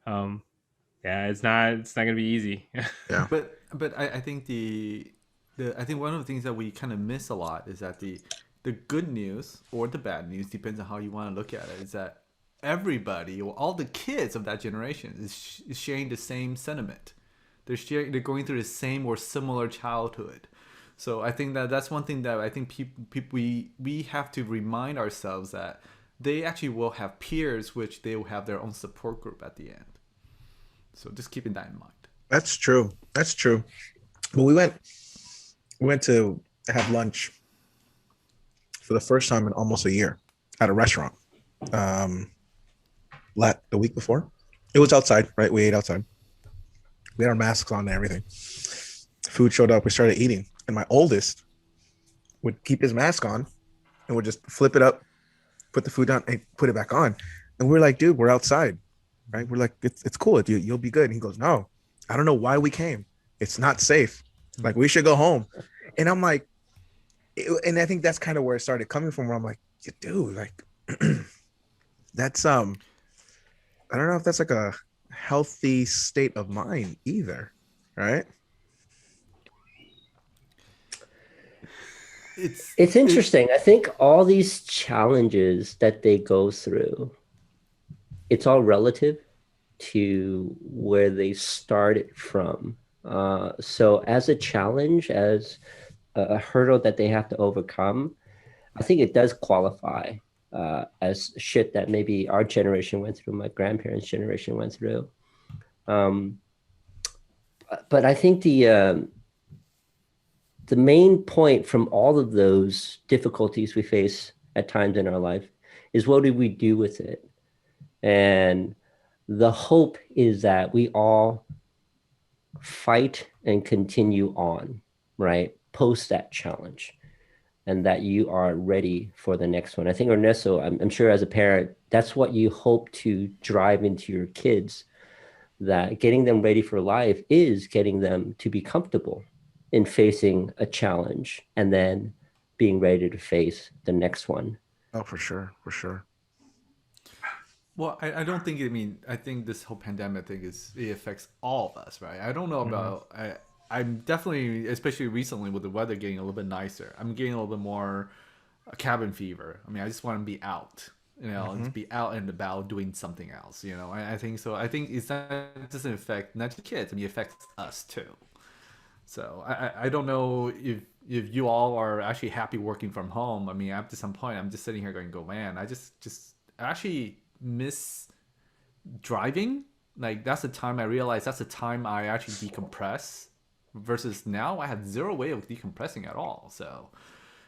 um, yeah, it's not gonna be easy. yeah, But I think the I think one of the things that we kind of miss a lot is that the good news or the bad news depends on how you want to look at it. Is that everybody or all the kids of that generation is sharing the same sentiment. They're going through the same or similar childhood. So I think that's one thing that I think people we have to remind ourselves that they actually will have peers, which they will have their own support group at the end. So just keeping that in mind. that's true. That's true. But we went We went to have lunch for the first time in almost a year at a restaurant. Um, the week before, it was outside, right? We ate outside. We had our masks on and everything. Food showed up. We started eating, and my oldest would keep his mask on and would just flip it up, put the food down, and put it back on. And we're like, dude, we're outside, right? We're like, it's cool. You'll be good. And he goes, no, I don't know why we came. It's not safe. Like, we should go home. And I'm like, and I think that's kind of where it started coming from. Where I'm like, yeah, dude, like, that's I don't know if that's like a healthy state of mind either, right? It's interesting. I think all these challenges that they go through, it's all relative to where they started from. So as a challenge, as a hurdle that they have to overcome, I think it does qualify as shit that maybe our generation went through, my grandparents' generation went through. But I think the main point from all of those difficulties we face at times in our life is, what do we do with it? And the hope is that we all fight and continue on, right? Post that challenge, and that you are ready for the next one. I think, Ernesto, I'm sure as a parent, that's what you hope to drive into your kids, that getting them ready for life is getting them to be comfortable in facing a challenge and then being ready to face the next one. Oh, for sure, for sure. Well, I don't think, I mean, I think this whole pandemic thing it affects all of us, right? I don't know about, I'm definitely, especially recently with the weather getting a little bit nicer, I'm getting a little bit more cabin fever. I mean, I just want to be out, just be out and about doing something else, I think so. I think it doesn't affect not just kids, I mean, it affects us too. So I don't know if you all are actually happy working from home. I mean, up to some point, I'm just sitting here going, man, I just actually miss driving. Like, that's the time I realized that's the time I actually decompress, versus now I have zero way of decompressing at all. So,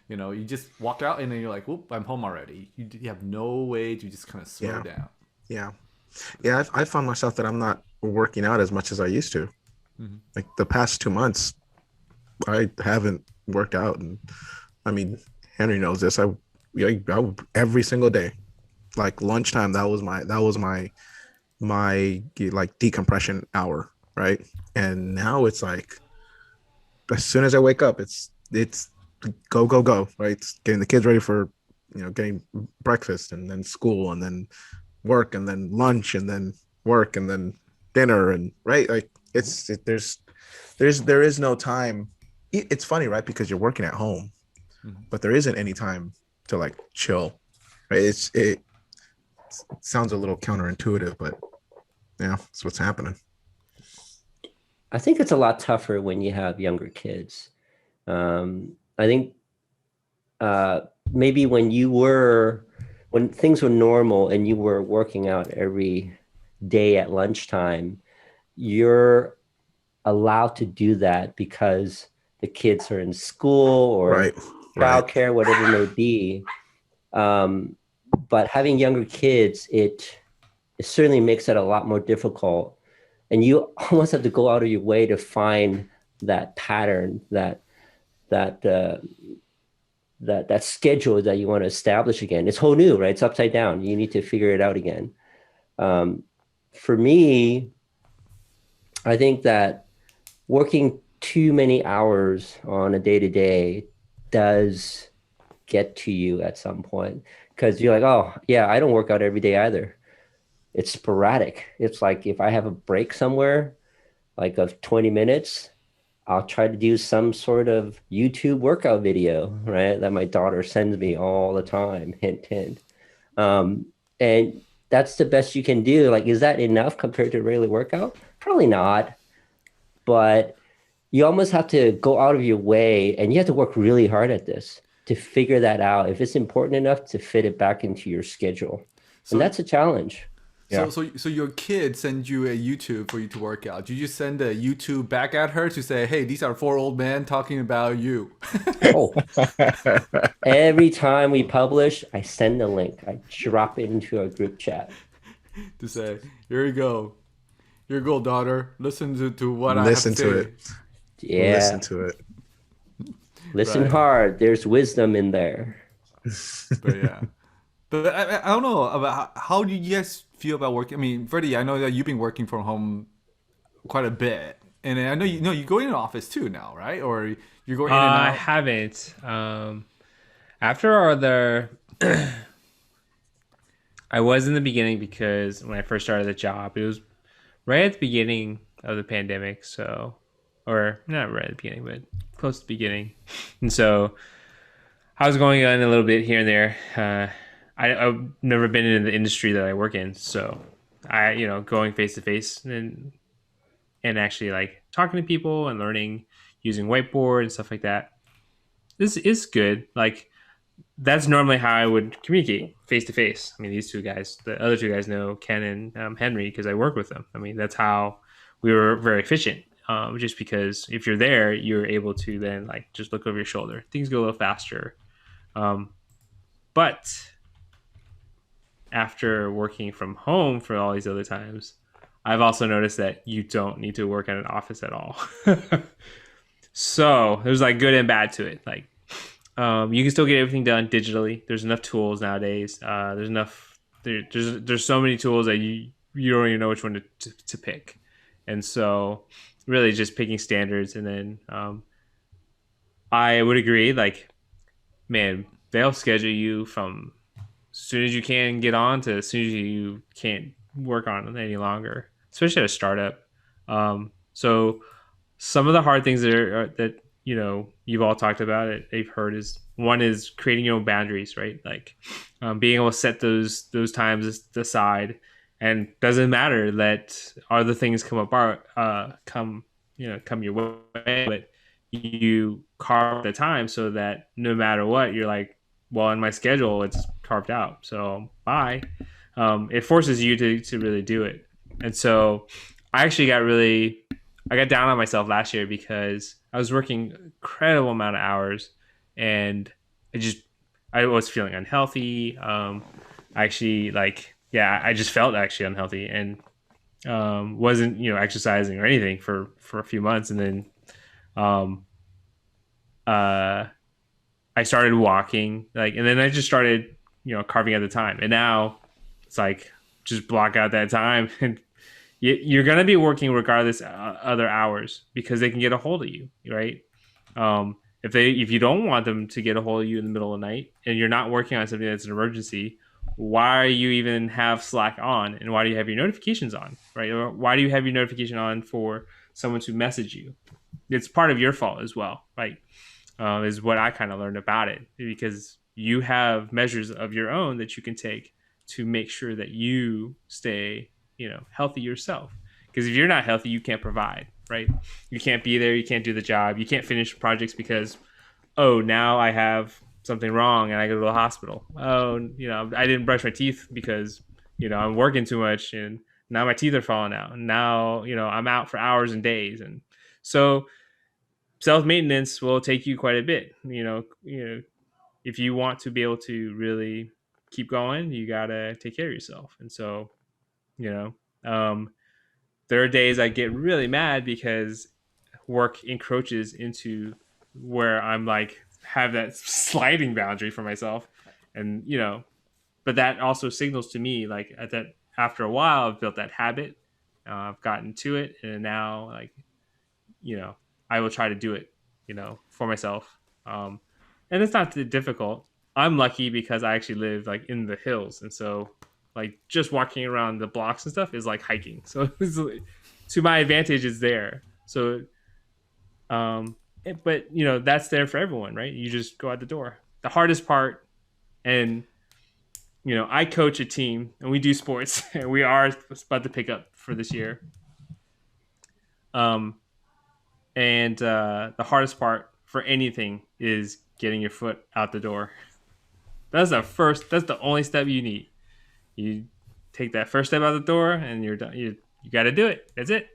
you just walk out and then you're like, whoop, I'm home already. You have no way to just kind of slow down. Yeah. I found myself that I'm not working out as much as I used to. Like, the past 2 months, I haven't worked out. And I mean, Henry knows this. I every single day, like lunchtime, that was my like decompression hour, right? And now it's like, as soon as I wake up, it's go, right? It's getting the kids ready for, getting breakfast, and then school, and then work, and then lunch, and then work, and then dinner, and right, like there is no time. It's funny, right? Because you're working at home, but there isn't any time to like chill, right? It sounds a little counterintuitive, but yeah, that's what's happening. I think it's a lot tougher when you have younger kids. I think maybe when things were normal and you were working out every day at lunchtime, you're allowed to do that because the kids are in school or childcare, whatever it may be. But having younger kids, it certainly makes it a lot more difficult. And you almost have to go out of your way to find that pattern, that schedule that you want to establish again. It's whole new, right? It's upside down. You need to figure it out again. For me, I think that working too many hours on a day-to-day does get to you at some point, because you're like, oh yeah, I don't work out every day either. It's sporadic. It's like, if I have a break somewhere, like of 20 minutes, I'll try to do some sort of YouTube workout video, right? That my daughter sends me all the time. Hint, hint. And that's the best you can do. Like, is that enough compared to a regular workout? Probably not. But you almost have to go out of your way, and you have to work really hard at this to figure that out, if it's important enough to fit it back into your schedule. And that's a challenge. Yeah. So your kid sends you a YouTube for you to work out. You just send a YouTube back at her to say, "Hey, these are four old men talking about you." Oh, every time we publish, I send a link. I drop it into our group chat. To say, "Here you go. Here you go, daughter. Listen to what I have to Listen to it. say." Listen Yeah, to it. listen Right. hard. There's wisdom in there. But yeah. But I don't know about how do you guys feel about working? I mean, Freddie, I know that you've been working from home quite a bit, and I know you go in an office too now, right? Or you go in and I out. haven't. After our other, I was in the beginning because when I first started the job, it was right at the beginning of the pandemic. So, or not right at the beginning, but close to the beginning. And so I was going on a little bit here and there. I've never been in the industry that I work in, so going face to face and actually like talking to people and learning using whiteboard and stuff like that. This is good. Like that's normally how I would communicate face to face. I mean, these two guys, the other two guys know Ken and Henry because I work with them. I mean, that's how we were very efficient. Just because if you're there, you're able to then like just look over your shoulder. Things go a little faster. Um, but after working from home for all these other times, I've also noticed that you don't need to work at an office at all. So there's like good and bad to it. Like you can still get everything done digitally. There's enough tools nowadays. There's enough. There's so many tools that you don't even know which one to pick, and so really just picking standards. And then I would agree. Like man, they'll schedule you from as soon as you can get on to as soon as you can't work on it any longer, especially at a startup. So some of the hard things that you've all talked about it, they've heard is one is creating your own boundaries, right? Like being able to set those times aside, and doesn't matter that other things come your way, but you carve the time so that no matter what, you're like, well, in my schedule, it's carved out. So bye. It forces you to really do it. And so I actually I got down on myself last year because I was working incredible amount of hours and I was feeling unhealthy. I actually I just felt actually unhealthy and wasn't, exercising or anything for a few months. And then um, uh, I started walking, and then I just started, carving out the time. And now it's like just block out that time, and you're gonna be working regardless other hours because they can get a hold of you, right? If you don't want them to get a hold of you in the middle of the night and you're not working on something that's an emergency, why are you even have Slack on, and why do you have your notifications on, right? Or why do you have your notification on for someone to message you? It's part of your fault as well, right? Is what I kind of learned about it, because you have measures of your own that you can take to make sure that you stay, healthy yourself. Because if you're not healthy, you can't provide, right? You can't be there, you can't do the job, you can't finish projects because, oh, now I have something wrong and I go to the hospital. Oh, I didn't brush my teeth because, I'm working too much and now my teeth are falling out. And now, I'm out for hours and days. And so self maintenance will take you quite a bit. If you want to be able to really keep going, you gotta take care of yourself. And so, you know, um, there are days I get really mad because work encroaches into where I'm like have that sliding boundary for myself, and but that also signals to me like at that after a while I've built that habit, I've gotten to it, and now like you know, I will try to do it, for myself. And it's not too difficult. I'm lucky because I actually live like in the hills, and so like just walking around the blocks and stuff is like hiking. So to my advantage is there. So, but that's there for everyone, right? You just go out the door. The hardest part, and I coach a team and we do sports, and we are about to pick up for this year. Um, And the hardest part for anything is getting your foot out the door. That's the only step you need. You take that first step out the door, and you're done. You got to do it. That's it.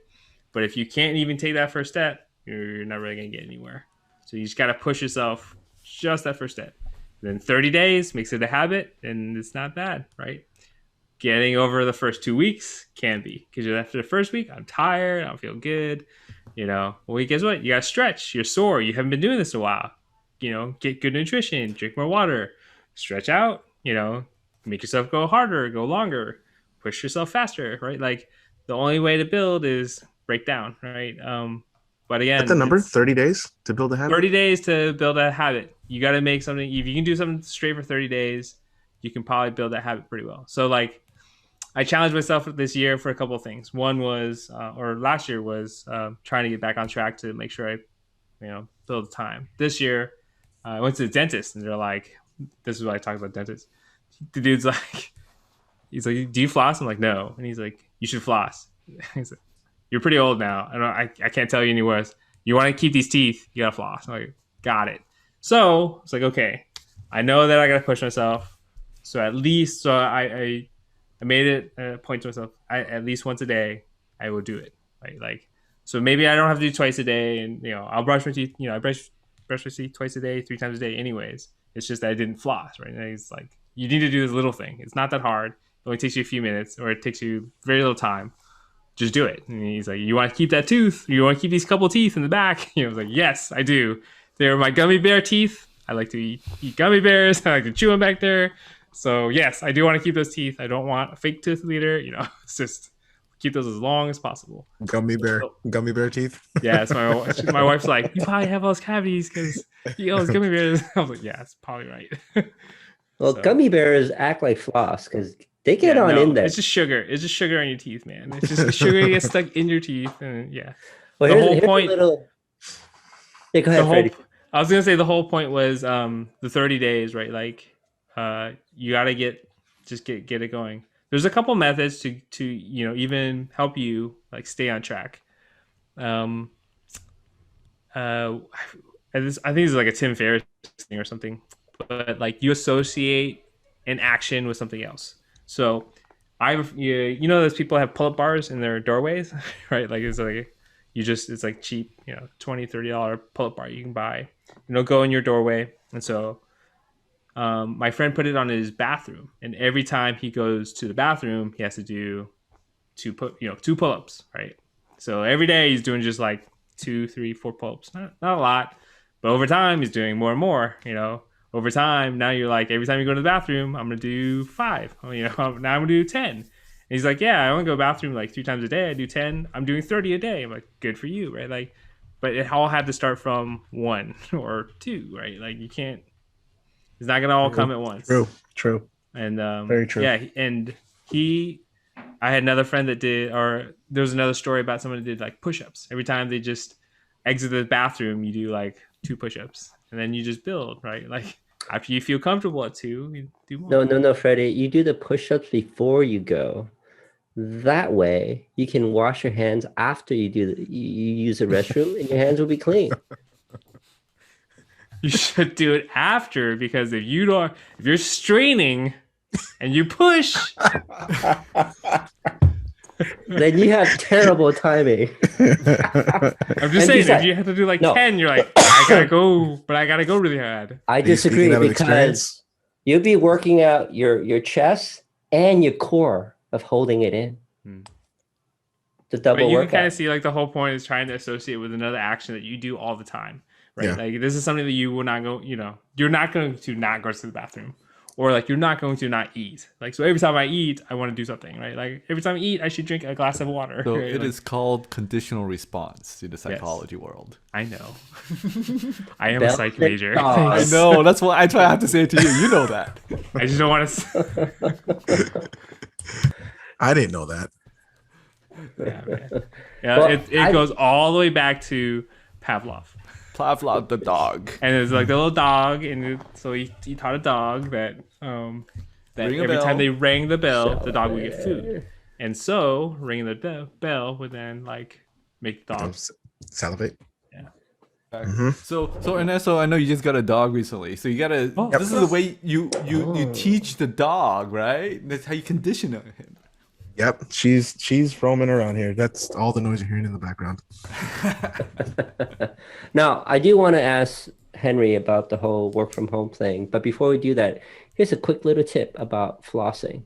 But if you can't even take that first step, you're not really gonna get anywhere. So you just got to push yourself just that first step. Then 30 days makes it a habit, and it's not bad, right? Getting over the first 2 weeks can be, because after the first week, I'm tired, I don't feel good. Well, guess what? You got to stretch. You're sore. You haven't been doing this in a while. Get good nutrition, drink more water, stretch out. Make yourself go harder, go longer, push yourself faster, right? Like the only way to build is break down, right? But again, That's the number, 30 days to build a habit. 30 days to build a habit. You got to make something. If you can do something straight for 30 days, you can probably build that habit pretty well. So like, I challenged myself this year for a couple of things. One was, or last year was trying to get back on track to make sure I, build time. This year, I went to the dentist, and they're like, this is what I talk about dentists. The dude's like, he's like, do you floss? I'm like, no. And he's like, you should floss. He's like, you're pretty old now. I can't tell you any worse. You want to keep these teeth, you gotta floss. I'm like, got it. So it's like, okay, I know that I gotta push myself. So at least, I made it a point to myself. At least once a day, I will do it. Right? Like, so maybe I don't have to do twice a day, and I'll brush my teeth. I brush my teeth twice a day, 3 times a day, anyways. It's just that I didn't floss. Right? And it's like you need to do this little thing. It's not that hard. It only takes you a few minutes, or it takes you very little time. Just do it. And he's like, you want to keep that tooth? You want to keep these couple teeth in the back? I was like, yes, I do. They're my gummy bear teeth. I like to eat gummy bears. I like to chew them back there. So yes, I do want to keep those teeth. I don't want a fake tooth leader. It's just keep those as long as possible. Gummy bear teeth. Yeah, it's my wife's like, you probably have all those cavities because you eat all those gummy bears. I was like, yeah, that's probably right. Well, gummy bears act like floss because they get in there. It's just sugar. It's just sugar on your teeth, man. It's just sugar gets stuck in your teeth, and yeah. Well, the here's, whole here's point. Yeah, go ahead, Freddie. I was gonna say the whole point was the 30 days, right? Like, you gotta get it going. There's a couple methods to even help you like stay on track. I think it's like a Tim Ferriss thing or something, but like you associate an action with something else. So those people have pull-up bars in their doorways, right? Like it's like cheap, $20-$30 pull-up bar you can buy. Go in your doorway. And so my friend put it on his bathroom, and every time he goes to the bathroom, he has to do two pull-ups, right? So every day he's doing just like 2, 3, 4 pull-ups, not a lot, but over time he's doing more and more. Over time, now you're like, every time you go to the bathroom, I'm gonna do 5. Now I'm gonna do 10. And he's like, yeah, I only go to the bathroom like 3 times a day. I do 10. I'm doing 30 a day. I'm like, good for you, right? Like, but it all had to start from 1 or 2, right? Like you can't. It's not gonna all come at once. True. And very true. Yeah, and I had another friend that did, or there was another story about someone that did like push-ups. Every time they just exit the bathroom, you do like 2 push-ups, and then you just build, right? Like after you feel comfortable at 2, you do more. No, Freddie. You do the push-ups before you go. That way, you can wash your hands after you use the restroom, and your hands will be clean. You should do it after, because if you're straining and you push, then you have terrible timing. I'm just saying, if you have to do like 10, you're like, I gotta go, but I gotta go really hard. I disagree, because you'll be working out your chest and your core of holding it in. The double but you workout. can kind of see like the whole point is trying to associate with another action that you do all the time, right? Yeah. Like this is something that you will not go, you're not going to not go to the bathroom, or like you're not going to not eat. Like, so every time I eat, I want to do something, right? Like every time I eat, I should drink a glass of water. So right? it is called conditional response to the psychology world. I know. I am a psych major. I know. That's what I have to say to you. You know that. I just don't want to. I didn't know that. Yeah, man. Well, it goes all the way back to Pavlov the dog. And it's like the little dog, and so he taught a dog that every time they rang the bell, the dog would get food. And so ringing the bell would then like make the dog salivate. Yeah. Mm-hmm. So I know you just got a dog recently. So you gotta. This is the way you teach the dog, right? That's how you condition him. Yep, she's roaming around here. That's all the noise you're hearing in the background. Now, I do want to ask Henry about the whole work from home thing, but before we do that, here's a quick little tip about flossing.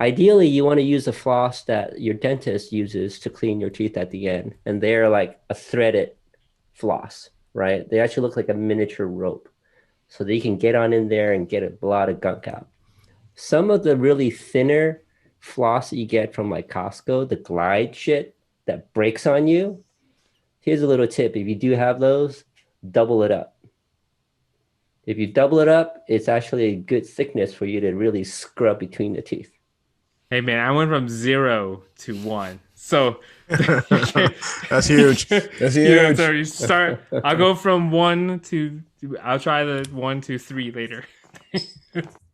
Ideally, you want to use a floss that your dentist uses to clean your teeth at the end, and they're like a threaded floss, right? They actually look like a miniature rope, so that you can get on in there and get a lot of gunk out. Some of the really thinner floss that you get from like Costco, the glide shit that breaks on you, here's a little tip. If you do have those, double it up. If you double it up, it's actually a good thickness for you to really scrub between the teeth. Hey man, I went from 0 to 1. So That's huge. That's yeah, huge. so you start. I'll go from 1 to. I'll try the 1 to 3 later.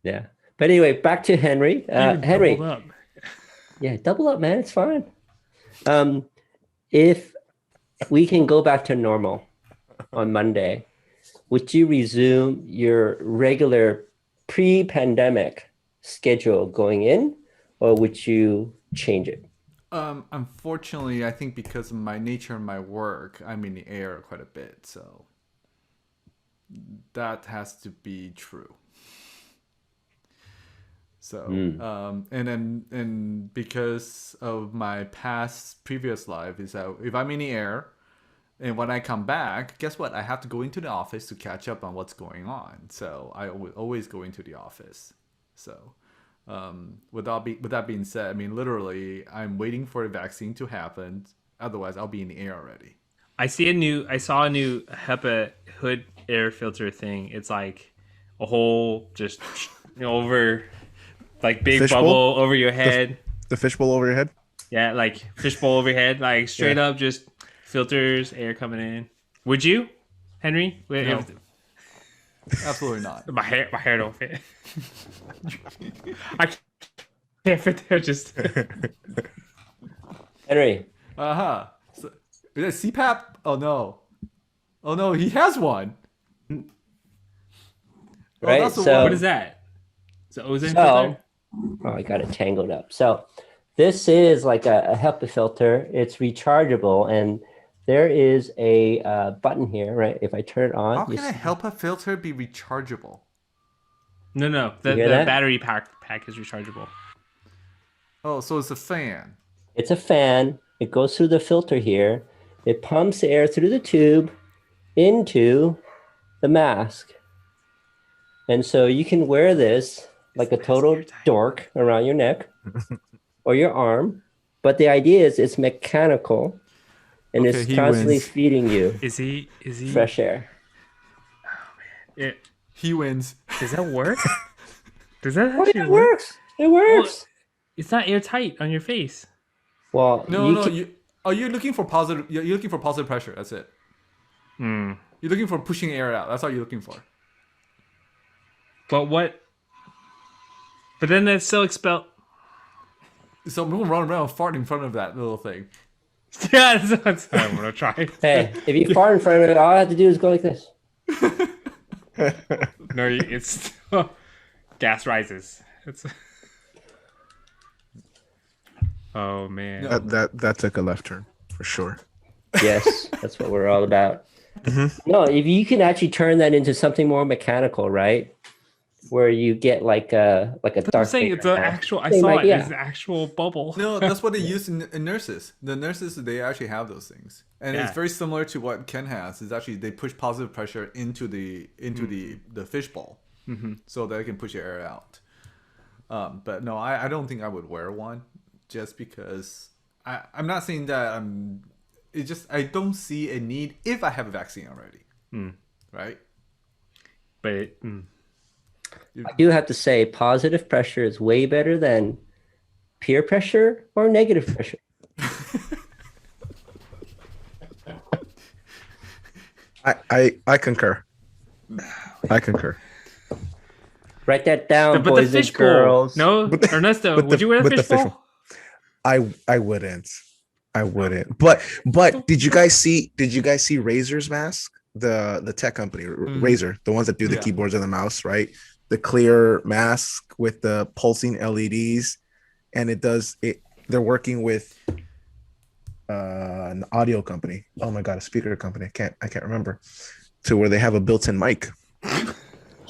Yeah. But anyway, back to Henry. Even Henry, doubled up. yeah, double up, man. It's fine. If we can go back to normal on Monday, would you resume your regular pre-pandemic schedule going in, or would you change it? Unfortunately, I think because of my nature and my work, I'm in the air quite a bit, so that has to be true. So, and because of my previous life, is that if I'm in the air, and when I come back, guess what? I have to go into the office to catch up on what's going on. So I would always go into the office. So with that being said, I mean, literally, I'm waiting for the vaccine to happen. Otherwise, I'll be in the air already. I saw a new HEPA hood air filter thing. It's like a whole just over, like big Fishbowl? bubble over your head. The fishbowl over your head. Yeah, like fishbowl over your head, like straight up, just filters, air coming in. Would you, Henry? No. Absolutely not. My hair don't fit. I can't fit there. Just Henry, So, is it CPAP? Oh no, he has one. right? that's the So, what is that? Is it ozone So, filter? oh, I got it tangled up. So, this is like a HEPA filter. It's rechargeable, and there is a button here, right? If I turn it on, How you can a see- HEPA filter be rechargeable? No. The hear that? battery pack is rechargeable. Oh, so it's a fan. it's a fan. It goes through the filter here. It pumps air through the tube into the mask. And so you can wear this like a total dork around your neck or your arm. But the idea is it's mechanical and Okay, it's he constantly wins. feeding you Is he? fresh air. He wins. Does that work? Does that Oh, actually it work? works. It works. It's not airtight on your face. Well, No, can- you're looking for positive. You're looking for positive pressure. That's it. Hmm. You're looking for pushing air out. That's all you're looking for. But what? But then that's still expel. So I'm gonna run around and fart in front of that little thing. Yeah, that's I want to try. hey, if you fart in front of it, all I have to do is go like this. No, it's gas rises. It's. Oh man. No. That took a left turn for sure. Yes, that's what we're all about. No, if you can actually turn that into something more mechanical, right? Where you get like a I'm dark. saying it's an actual. I Same saw it. idea. It's an actual bubble. No, that's what they use in nurses. The nurses, they actually have those things, and Yeah. it's very similar to what Ken has. Is actually they push positive pressure into the fishbowl, so that it can push air out. But no, I don't think I would wear one, just because I'm not saying that I'm. It just I don't see a need if I have a vaccine already, right? But I do have to say, positive pressure is way better than peer pressure or negative pressure. I concur. I concur. Write that down, but the boys and fishbowl. girls. No, But the- Ernesto, but would the- you wear a but the fishbowl? I wouldn't. I wouldn't. But did you guys see Razer's mask? The tech company, Razer, the ones that do the keyboards and the mouse, right? The clear mask with the pulsing LEDs. and it does it. They're working with an audio company. Oh my god, a speaker company. I can't remember. To where they have a built-in mic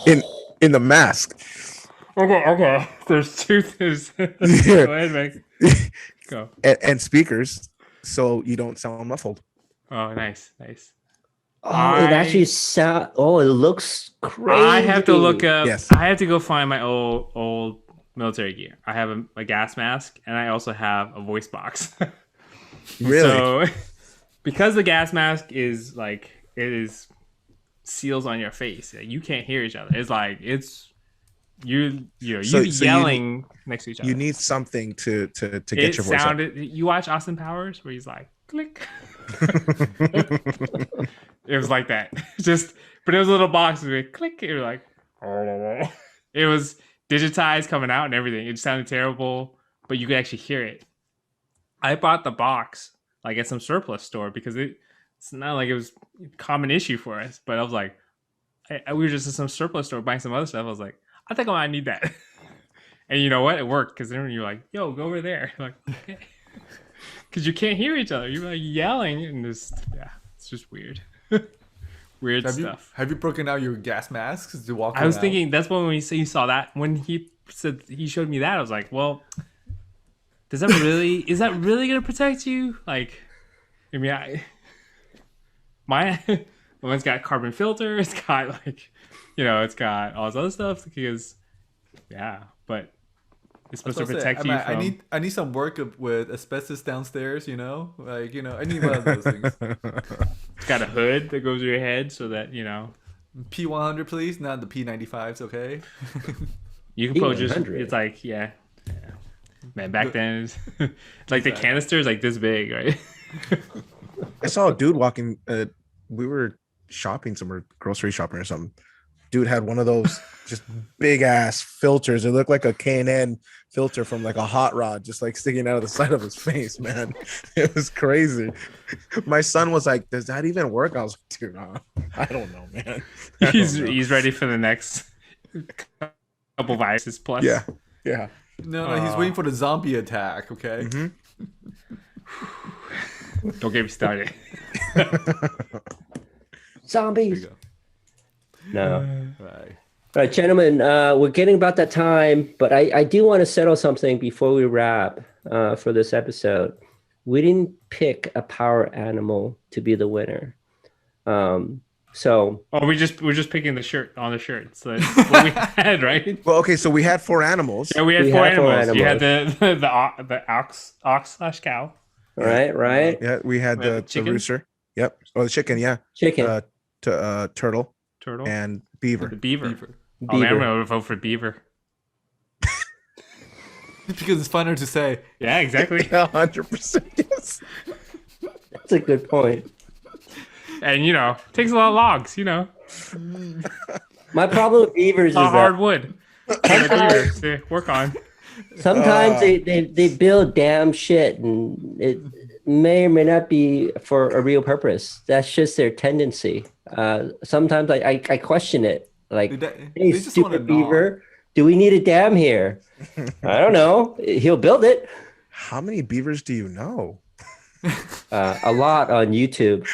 in the mask. Okay. There's two. There's... Go Yeah. ahead, Mike. Go. And speakers, so you don't sound muffled. Oh, nice. Oh, it actually sound. Oh, it looks crazy. I have to look up. Yes. I have to go find my old military gear. I have a gas mask, and I also have a voice box. Really? So, because the gas mask is like it is seals on your face, you can't hear each other. It's like you So yelling next to each other. You need something to get It your voice sounded. You watch Austin Powers where he's like click. It was like that. But it was a little box with click. It was like, it was digitized coming out and everything. It sounded terrible, but you could actually hear it. I bought the box like at some surplus store because it's not like it was a common issue for us. But I was like, we were just at some surplus store buying some other stuff. I was like, I think I might need that. And you know what? It worked because then you're like, yo, go over there. I'm like, okay. Because you can't hear each other. You're like yelling and it's just weird. Weird stuff. Have you broken out your gas masks to walk? I was thinking that's when you saw that when he said he showed me that I was like, well, is that really gonna protect you? Like, I mean, mine's got carbon filter. It's got like, it's got all this other stuff because, but it's supposed to protect you from. I need some work with asbestos downstairs. I need one of those things. It's got a hood that goes to your head so that P100, please, not the P95s. Okay. You can put it's like man. Back then, it's like the canister is like this big, right? I saw a dude walking. We were shopping somewhere, grocery shopping or something. Dude had one of those just big ass filters. It looked like a K&N filter from like a hot rod, just like sticking out of the side of his face, man. It was crazy. My son was like, "Does that even work?" I was like, "Dude, I don't know, man." He's ready for the next couple viruses plus. Yeah. No, he's waiting for the zombie attack. Okay. Mm-hmm. Don't get me started. Zombies. No. Right. All right, gentlemen, we're getting about that time, but I do want to settle something before we wrap for this episode. We didn't pick a power animal to be the winner. So we're just picking the shirt on the shirt. So that's what we had, right? Well, okay, so we had 4 animals. Yeah, we had four animals. You had the ox/cow. Right. Yeah, we had the rooster. Yep. Or the chicken, yeah. Chicken. Turtle. Turtle. And beaver. The beaver. Oh, man, I'm going to vote for beaver. Because it's funner to say. Yeah, exactly. 100% yes. That's a good point. And, takes a lot of logs, My problem with beavers is hard wood. Beavers to work on. Sometimes they build damn shit, and it may or may not be for a real purpose. That's just their tendency. Sometimes I question it. Like, hey, stupid beaver, do we need a dam here? I don't know. He'll build it. How many beavers do you know? A lot on YouTube.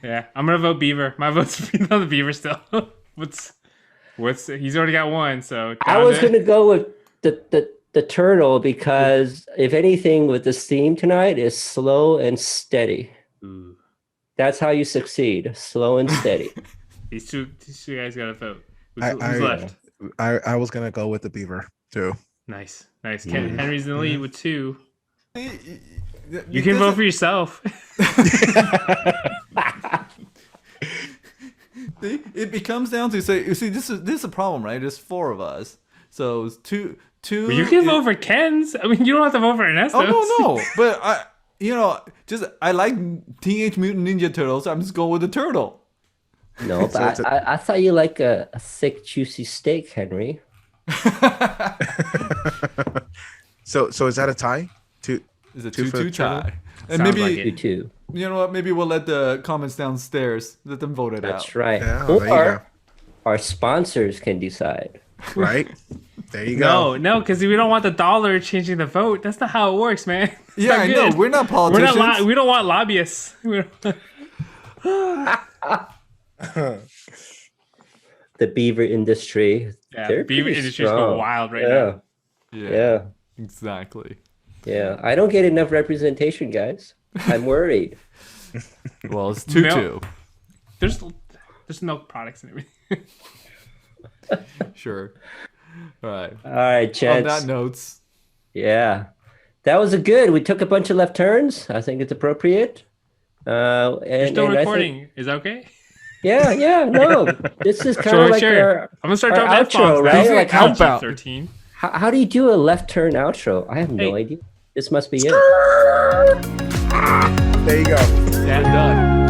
Yeah, I'm gonna vote beaver. My vote's for the beaver still. What's he's already got one, so I was gonna go with the turtle because if anything with this theme tonight is slow and steady. Ooh. That's how you succeed. Slow and steady. These two guys got to vote. Who's left? I was gonna go with the beaver too. Nice. Henry's in the lead with 2. You You can vote for yourself. It becomes down to say, you see, this is a problem, right? There's 4 of us, so it's two. Well, you can vote for Ken's. I mean, you don't have to vote for Ernesto's. Oh no, but I like Teenage Mutant Ninja Turtles. I'm just going with the turtle. No, but I thought you like a thick, juicy steak, Henry. So is that a tie? Is it 2-2 tie? And Sounds maybe like it. 2-2. You know what? Maybe we'll let the comments downstairs. Let them vote it out. That's right. Yeah, there you Or our sponsors can decide. Right? There you go. No, because we don't want the dollar changing the vote. That's not how it works, man. It's Yeah, not I good. know. We're not politicians. We don't want lobbyists. The beaver industry. Yeah, they're beaver pretty industry's strong. going wild right Yeah. now. Yeah. Exactly. Yeah. I don't get enough representation, guys. I'm worried. Well, it's 2-2. Milk. There's milk products and everything. Sure. All right. All right, On Chance. that note, Yeah. That was a good. We took a bunch of left turns. I think it's appropriate. You're And still I think- recording. Is that okay? yeah, no. This is kind of like Sure. our I'm gonna start our dropping outro, F-bombs right? now. Like how PG about- 13? how do you do a left turn outro? I have no Hey. idea. This must be it. There you go. and done.